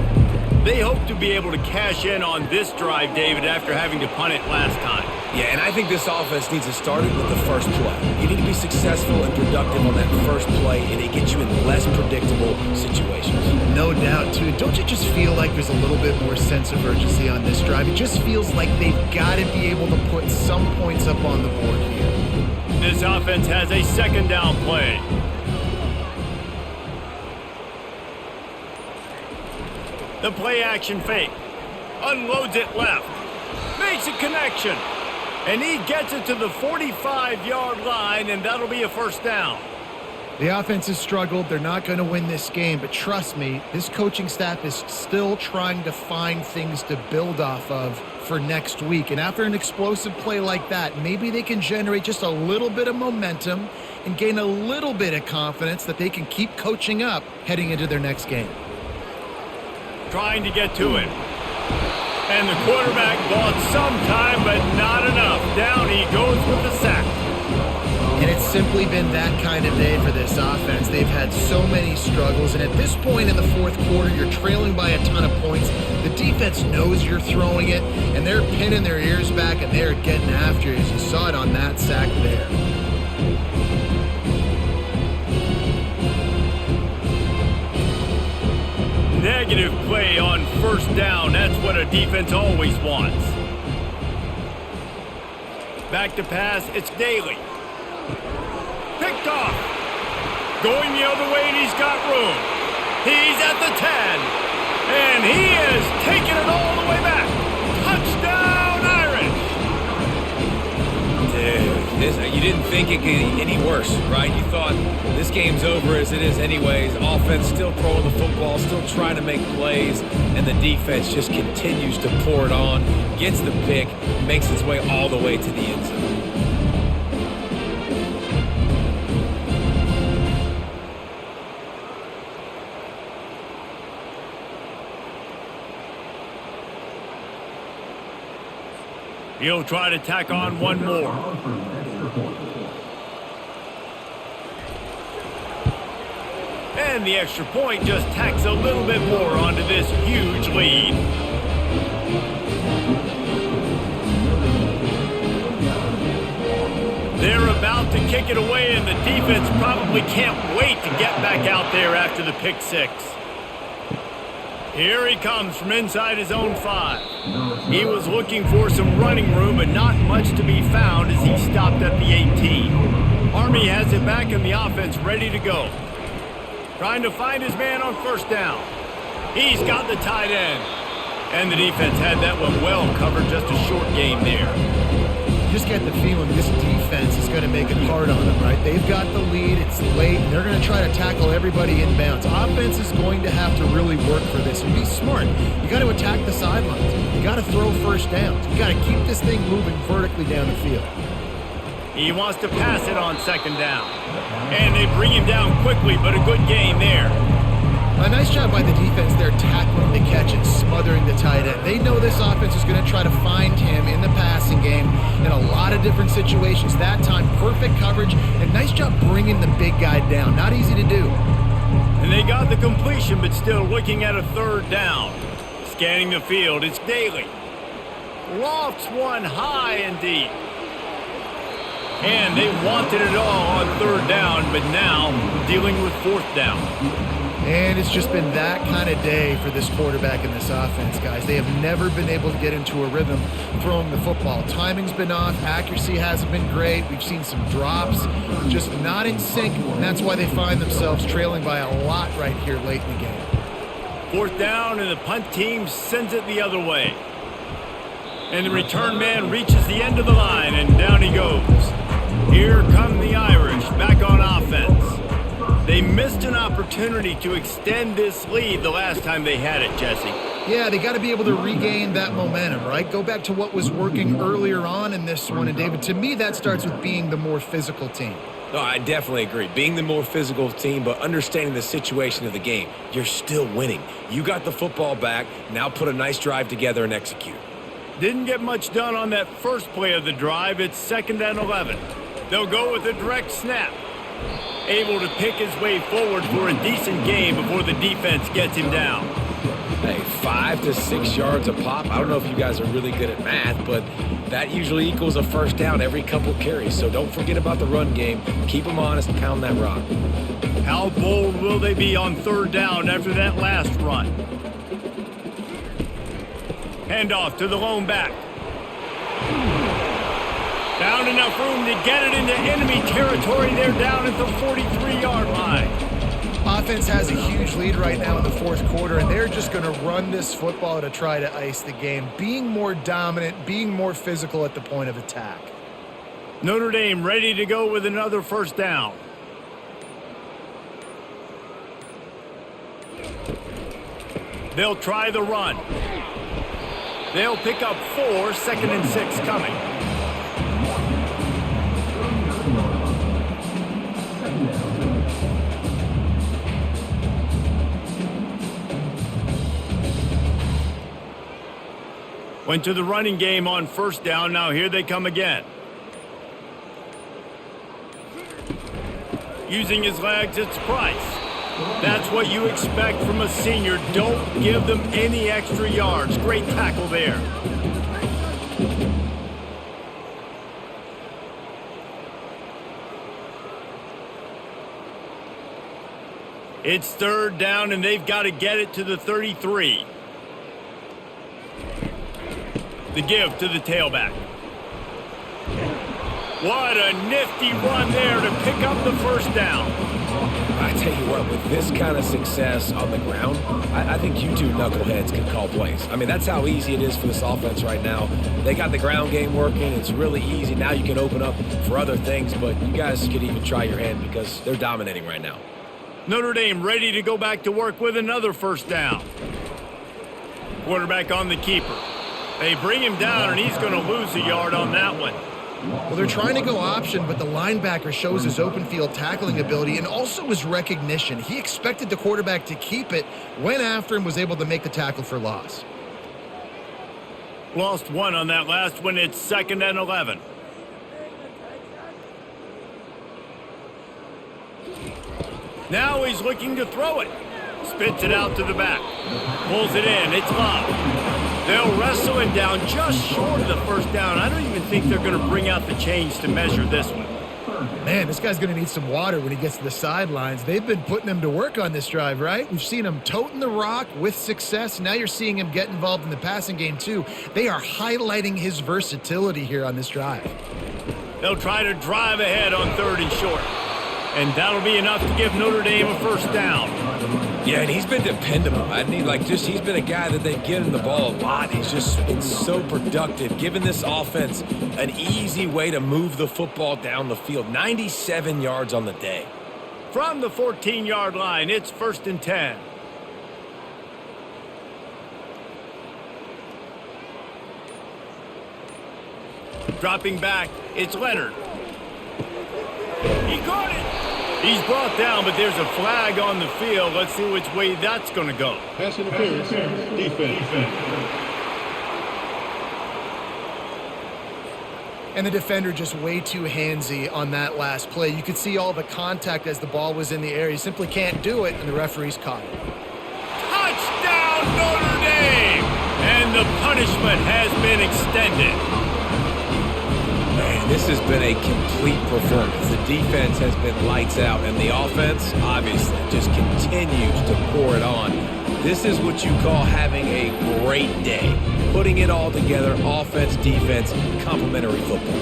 They hope to be able to cash in on this drive, David, after having to punt it last time. Yeah, and I think this offense needs to start it with the first play. You need to be successful and productive on that first play, and it gets you in less predictable situations. No doubt, too. Don't you just feel like there's a little bit more sense of urgency on this drive? It just feels like they've got to be able to put some points up on the board here. This offense has a 2nd down play. The play action fake. Unloads it left. Makes a connection. And he gets it to the 45-yard line, and that'll be a 1st down. The offense has struggled. They're not going to win this game, but trust me, this coaching staff is still trying to find things to build off of for next week. And after an explosive play like that, maybe they can generate just a little bit of momentum and gain a little bit of confidence that they can keep coaching up heading into their next game. Trying to get to it. And the quarterback bought some time, but not enough. Down he goes with the sack. And it's simply been that kind of day for this offense. They've had so many struggles, and at this point in the fourth quarter, you're trailing by a ton of points. The defense knows you're throwing it, and they're pinning their ears back, and they're getting after you, as you saw it on that sack there. Negative play on 1st down. That's what a defense always wants. Back to pass, it's Daly. Picked off. Going the other way, and he's got room. He's at the 10. And he is taking it all the way back. Touchdown, Irish! Dude, is. You didn't think it could get any worse, right? You thought this game's over as it is anyways. Offense still throwing the football, still trying to make plays, and the defense just continues to pour it on, gets the pick, makes its way all the way to the end zone. He'll try to tack on one more. And the extra point just tacks a little bit more onto this huge lead. They're about to kick it away, and the defense probably can't wait to get back out there after the pick six. Here he comes from inside his own 5. He was looking for some running room, but not much to be found as he stopped at the 18. Army has it back in the offense, ready to go. Trying to find his man on first down. He's got the tight end. And the defense had that one well covered, just a short gain there. You just get the feeling this defense is going to make it hard on them, right? They've got the lead. It's late. And they're going to try to tackle everybody inbounds. Offense is going to have to really work for this and be smart. You got to attack the sidelines. You got to throw first downs. You got to keep this thing moving vertically down the field. He wants to pass it on second down. And they bring him down quickly, but a good gain there. A nice job by the defense there tackling the catch and smothering the tight end. They know this offense is going to try to find him in the passing game in a lot of different situations. That time, perfect coverage, and nice job bringing the big guy down. Not easy to do. And they got the completion, but still looking at a third down. Scanning the field, it's Daly. Lofts one high and deep. And they wanted it all on third down, but now dealing with fourth down. And it's just been that kind of day for this quarterback and this offense, guys. They have never been able to get into a rhythm throwing the football. Timing's been off. Accuracy hasn't been great. We've seen some drops, just not in sync. And that's why they find themselves trailing by a lot right here late in the game. Fourth down, and the punt team sends it the other way. And the return man reaches the end of the line, and down he goes. Here come the Irish back on offense. They missed an opportunity to extend this lead the last time they had it, Jesse. Yeah, they got to be able to regain that momentum, right? Go back to what was working earlier on in this one. And, David, to me, that starts with being the more physical team. No, I definitely agree. Being the more physical team, but understanding the situation of the game. You're still winning. You got the football back. Now put a nice drive together and execute. Didn't get much done on that first play of the drive. It's 2nd and 11. They'll go with a direct snap. Able to pick his way forward for a decent gain before the defense gets him down. Hey, 5 to 6 yards a pop. I don't know if you guys are really good at math, but that usually equals a first down every couple carries. So don't forget about the run game. Keep them honest and pound that rock. How bold will they be on third down after that last run? Handoff to the lone back. Found enough room to get it into enemy territory. They're down at the 43-yard line. Offense has a huge lead right now in the fourth quarter, and they're just going to run this football to try to ice the game, being more dominant, being more physical at the point of attack. Notre Dame ready to go with another first down. They'll try the run. They'll pick up 4, 2nd and 6 coming. Went to the running game on first down. Now here they come again. Using his legs, it's Price. That's what you expect from a senior. Don't give them any extra yards. Great tackle there. It's third down, and they've got to get it to the 33. The give to the tailback. What a nifty run there to pick up the first down. I tell you what, with this kind of success on the ground, I think you two knuckleheads can call plays. I mean, that's how easy it is for this offense right now. They got the ground game working. It's really easy. Now you can open up for other things, but you guys could even try your hand because they're dominating right now. Notre Dame ready to go back to work with another first down. Quarterback on the keeper. They bring him down, and he's going to lose a yard on that one. Well, they're trying to go option, but the linebacker shows his open field tackling ability and also his recognition. He expected the quarterback to keep it, went after him, was able to make the tackle for loss. Lost one on that last one. It's 2nd and 11. Now he's looking to throw it. Spits it out to the back. Pulls it in. It's Love. They'll wrestle it down just short of the first down. I don't even think they're going to bring out the chains to measure this one. Man, this guy's going to need some water when he gets to the sidelines. They've been putting him to work on this drive, right? We've seen him toting the rock with success. Now you're seeing him get involved in the passing game, too. They are highlighting his versatility here on this drive. They'll try to drive ahead on 3rd and short. And that'll be enough to give Notre Dame a first down. Yeah, and he's been dependable. He's been a guy that they've given the ball a lot. He's just been so productive, giving this offense an easy way to move the football down the field. 97 yards on the day. From the 14-yard line, it's 1st and 10. Dropping back, it's Leonard. He got it. He's brought down, but there's a flag on the field. Let's see which way that's going to go. Pass interference. Defense. And the defender just way too handsy on that last play. You could see all the contact as the ball was in the air. He simply can't do it, and the referee's caught it. Touchdown, Notre Dame! And the punishment has been extended. Man, this has been a complete performance. The defense has been lights out, and the offense, obviously, just continues to pour it on. This is what you call having a great day. Putting it all together, offense, defense, complementary football.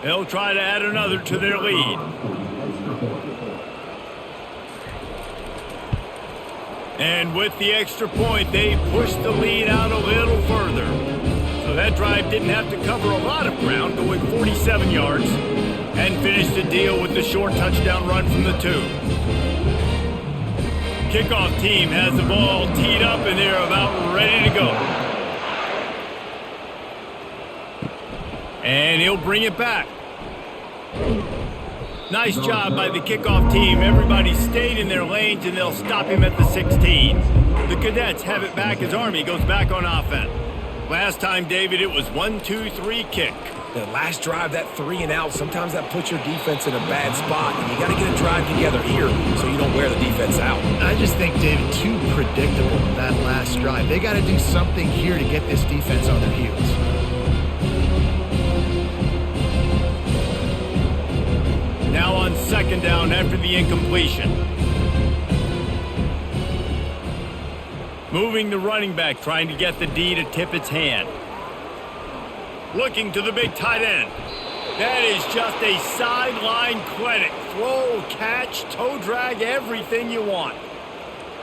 They'll try to add another to their lead. And with the extra point, they push the lead out a little further. So that drive didn't have to cover a lot of ground, going 47 yards, and finished the deal with the short touchdown run from the 2. Kickoff team has the ball teed up, and they're about ready to go. And he'll bring it back. Nice job by the kickoff team. Everybody stayed in their lanes, and they'll stop him at the 16. The Cadets have it back as Army goes back on offense. Last time, David, it was 1-2-3 kick. The last drive, that 3 and out, sometimes that puts your defense in a bad spot. And you got to get a drive together here so you don't wear the defense out. I just think, David, too predictable that last drive. They got to do something here to get this defense on their heels. Now on 2nd down after the incompletion. Moving the running back, trying to get the D to tip its hand. Looking to the big tight end. That is just a sideline clinic. Throw, catch, toe drag, everything you want.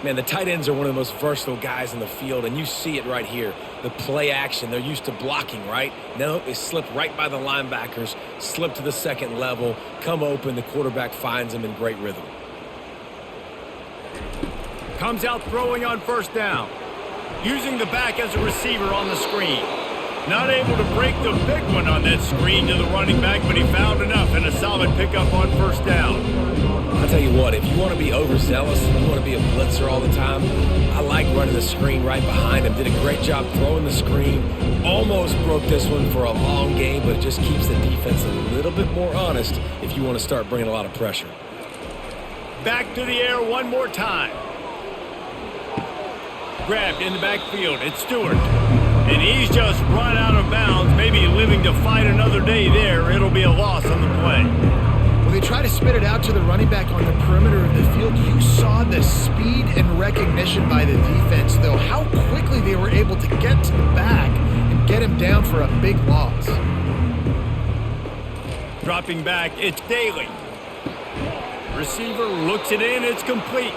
Man, the tight ends are one of the most versatile guys in the field, and you see it right here. The play action, they're used to blocking, right? No, they slip right by the linebackers, slip to the second level, come open, the quarterback finds them in great rhythm. Comes out throwing on 1st down. Using the back as a receiver on the screen. Not able to break the big one on that screen to the running back, but he found enough and a solid pickup on 1st down. I'll tell you what, if you want to be overzealous, if you want to be a blitzer all the time, I like running the screen right behind him. Did a great job throwing the screen. Almost broke this one for a long game, but it just keeps the defense a little bit more honest if you want to start bringing a lot of pressure. Back to the air one more time. Grabbed in the backfield. It's Stewart. And he's just run out of bounds, maybe living to fight another day there. It'll be a loss on the play. Well, When they try to spit it out to the running back on the perimeter of the field, you saw the speed and recognition by the defense, though, how quickly they were able to get to the back and get him down for a big loss. Dropping back, it's Daly. Receiver looks it in, it's complete.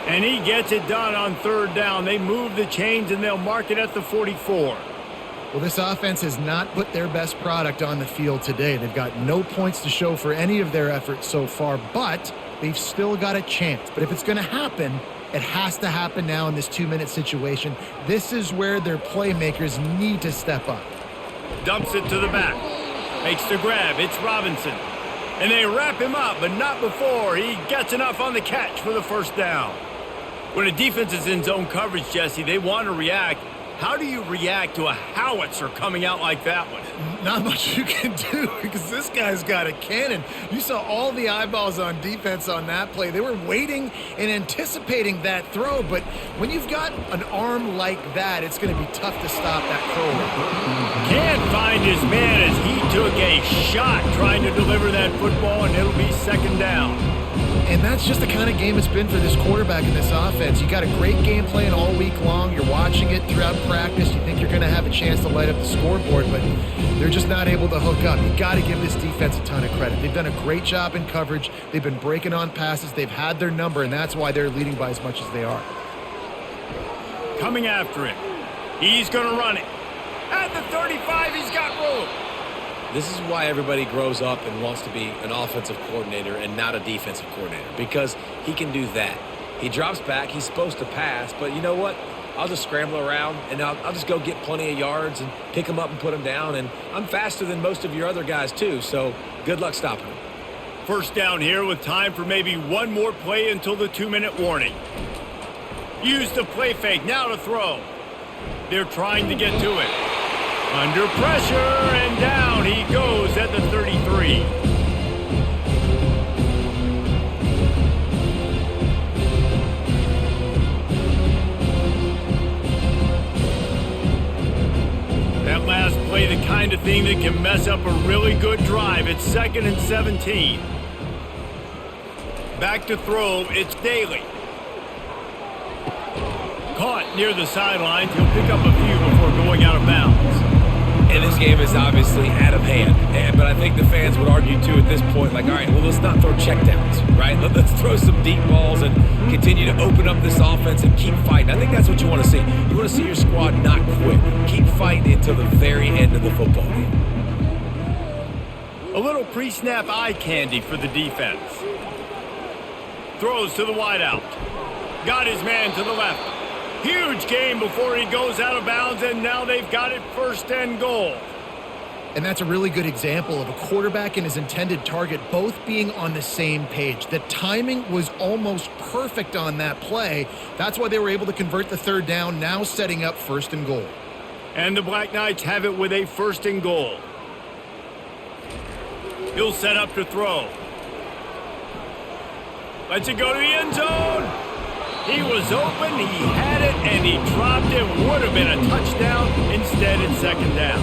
And he gets it done on third down. They move the chains and they'll mark it at the 44. Well, this offense has not put their best product on the field today. They've got no points to show for any of their efforts so far, but they've still got a chance. But if it's going to happen, it has to happen now in this 2-minute situation. This is where their playmakers need to step up. Dumps it to the back. Makes the grab. It's Robinson. And they wrap him up, but not before he gets enough on the catch for the first down. When a defense is in zone coverage, Jesse, they want to react. How do you react to a howitzer coming out like that one? Not much you can do because this guy's got a cannon. You saw all the eyeballs on defense on that play. They were waiting and anticipating that throw, but when you've got an arm like that, it's going to be tough to stop that curl. Can't find his man as he took a shot trying to deliver that football, and it'll be second down. And that's just the kind of game it's been for this quarterback in this offense. You got a great game plan all week long. You're watching it throughout practice. You think you're going to have a chance to light up the scoreboard, but they're just not able to hook up. You got to give this defense a ton of credit. They've done a great job in coverage. They've been breaking on passes. They've had their number, and that's why they're leading by as much as they are. Coming after it. He's going to run it. At the 35, he's got room. This is why everybody grows up and wants to be an offensive coordinator and not a defensive coordinator, because he can do that. He drops back. He's supposed to pass, but you know what? I'll just scramble around, and I'll just go get plenty of yards and pick him up and put him down, and I'm faster than most of your other guys too, so good luck stopping him. First down here with time for maybe one more play until the 2-minute warning. Use the play fake, now to throw. They're trying to get to it. Under pressure, and down he goes at the 33. That last play, the kind of thing that can mess up a really good drive. It's 2nd and 17. Back to throw, it's Daly. Caught near the sidelines. He'll pick up a few before going out of bounds. And this game is obviously out of hand, but I think the fans would argue too at this point, like, all right, well, let's not throw checkdowns, right? Let's throw some deep balls and continue to open up this offense and keep fighting. I think that's what you want to see. You want to see your squad not quit. Keep fighting until the very end of the football game. A little pre-snap eye candy for the defense. Throws to the wideout. Got his man to the left. Huge game before he goes out of bounds, and now they've got it 1st and goal. And that's a really good example of a quarterback and his intended target both being on the same page. The timing was almost perfect on that play. That's why they were able to convert the 3rd down, now setting up 1st and goal. And the Black Knights have it with a 1st and goal. He'll set up to throw. Lets it go to the end zone. He was open, he had it, and he dropped it. Would have been a touchdown. Instead, it's 2nd down.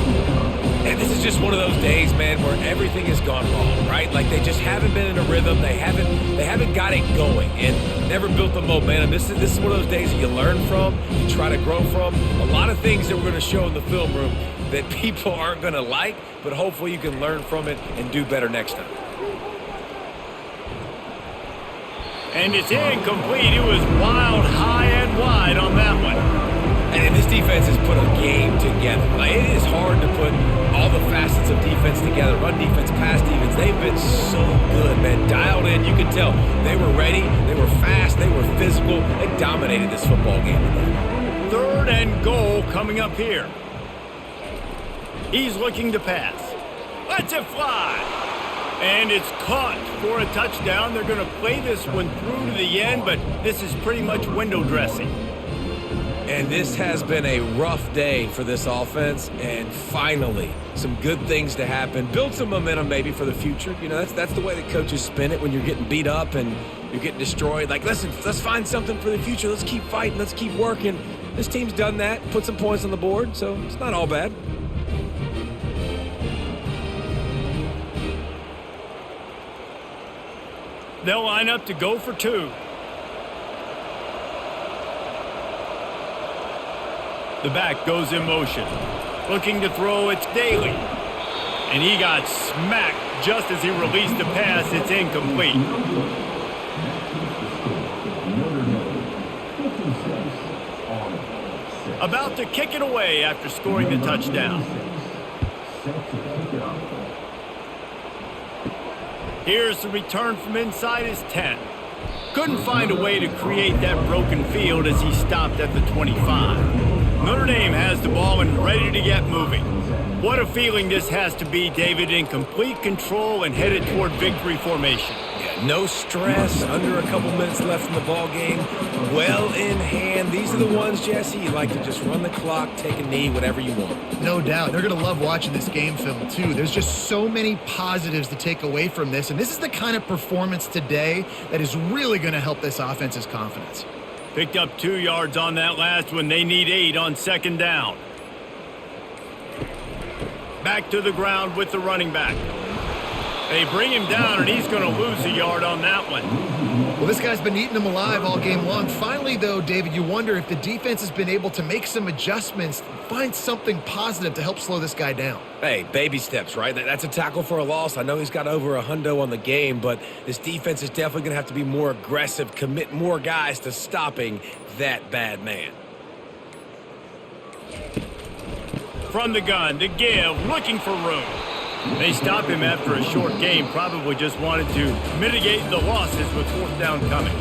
And this is just one of those days, man, where everything has gone wrong, right? Like they just haven't been in a rhythm. They haven't got it going and never built the momentum. This is one of those days that you learn from, you try to grow from. A lot of things that we're going to show in the film room that people aren't going to like, but hopefully you can learn from it and do better next time. And it's incomplete. It was wild, high and wide on that one. And this defense has put a game together. Like, it is hard to put all the facets of defense together. Run defense, pass defense. They've been so good, man. Dialed in. You can tell they were ready. They were fast. They were physical. They dominated this football game today. 3rd and goal coming up here. He's looking to pass. Lets it fly. And it's caught for a touchdown. They're going to play this one through to the end, but this is pretty much window dressing. And this has been a rough day for this offense, and finally some good things to happen. Build some momentum maybe for the future. You know, that's the way that coaches spin it when you're getting beat up and you're getting destroyed. Like, listen, let's find something for the future. Let's keep fighting. Let's keep working. This team's done that, put some points on the board, so it's not all bad. They'll line up to go for two. The back goes in motion. Looking to throw, it's Daly. And he got smacked just as he released the pass. It's incomplete. About to kick it away after scoring the touchdown. Here's the return from inside his 10. Couldn't find a way to create that broken field as he stopped at the 25. Notre Dame has the ball and ready to get moving. What a feeling this has to be, David, in complete control and headed toward victory formation. Yeah, no stress, under a couple minutes left in the ball game, well in hand. These are the ones, Jesse, you like to just run the clock, take a knee, whatever you want. No doubt. They're going to love watching this game film, too. There's just so many positives to take away from this, and this is the kind of performance today that is really going to help this offense's confidence. Picked up 2 yards on that last one. They need 8 on second down. Back to the ground with the running back. They bring him down, and he's going to lose a yard on that one. Well, this guy's been eating them alive all game long. Finally, though, David, you wonder if the defense has been able to make some adjustments, find something positive to help slow this guy down. Hey, baby steps, right? That's a tackle for a loss. I know he's got over a hundo on the game, but this defense is definitely going to have to be more aggressive, commit more guys to stopping that bad man. From the gun to give, looking for room. They stop him after a short game, probably just wanted to mitigate the losses with fourth down coming.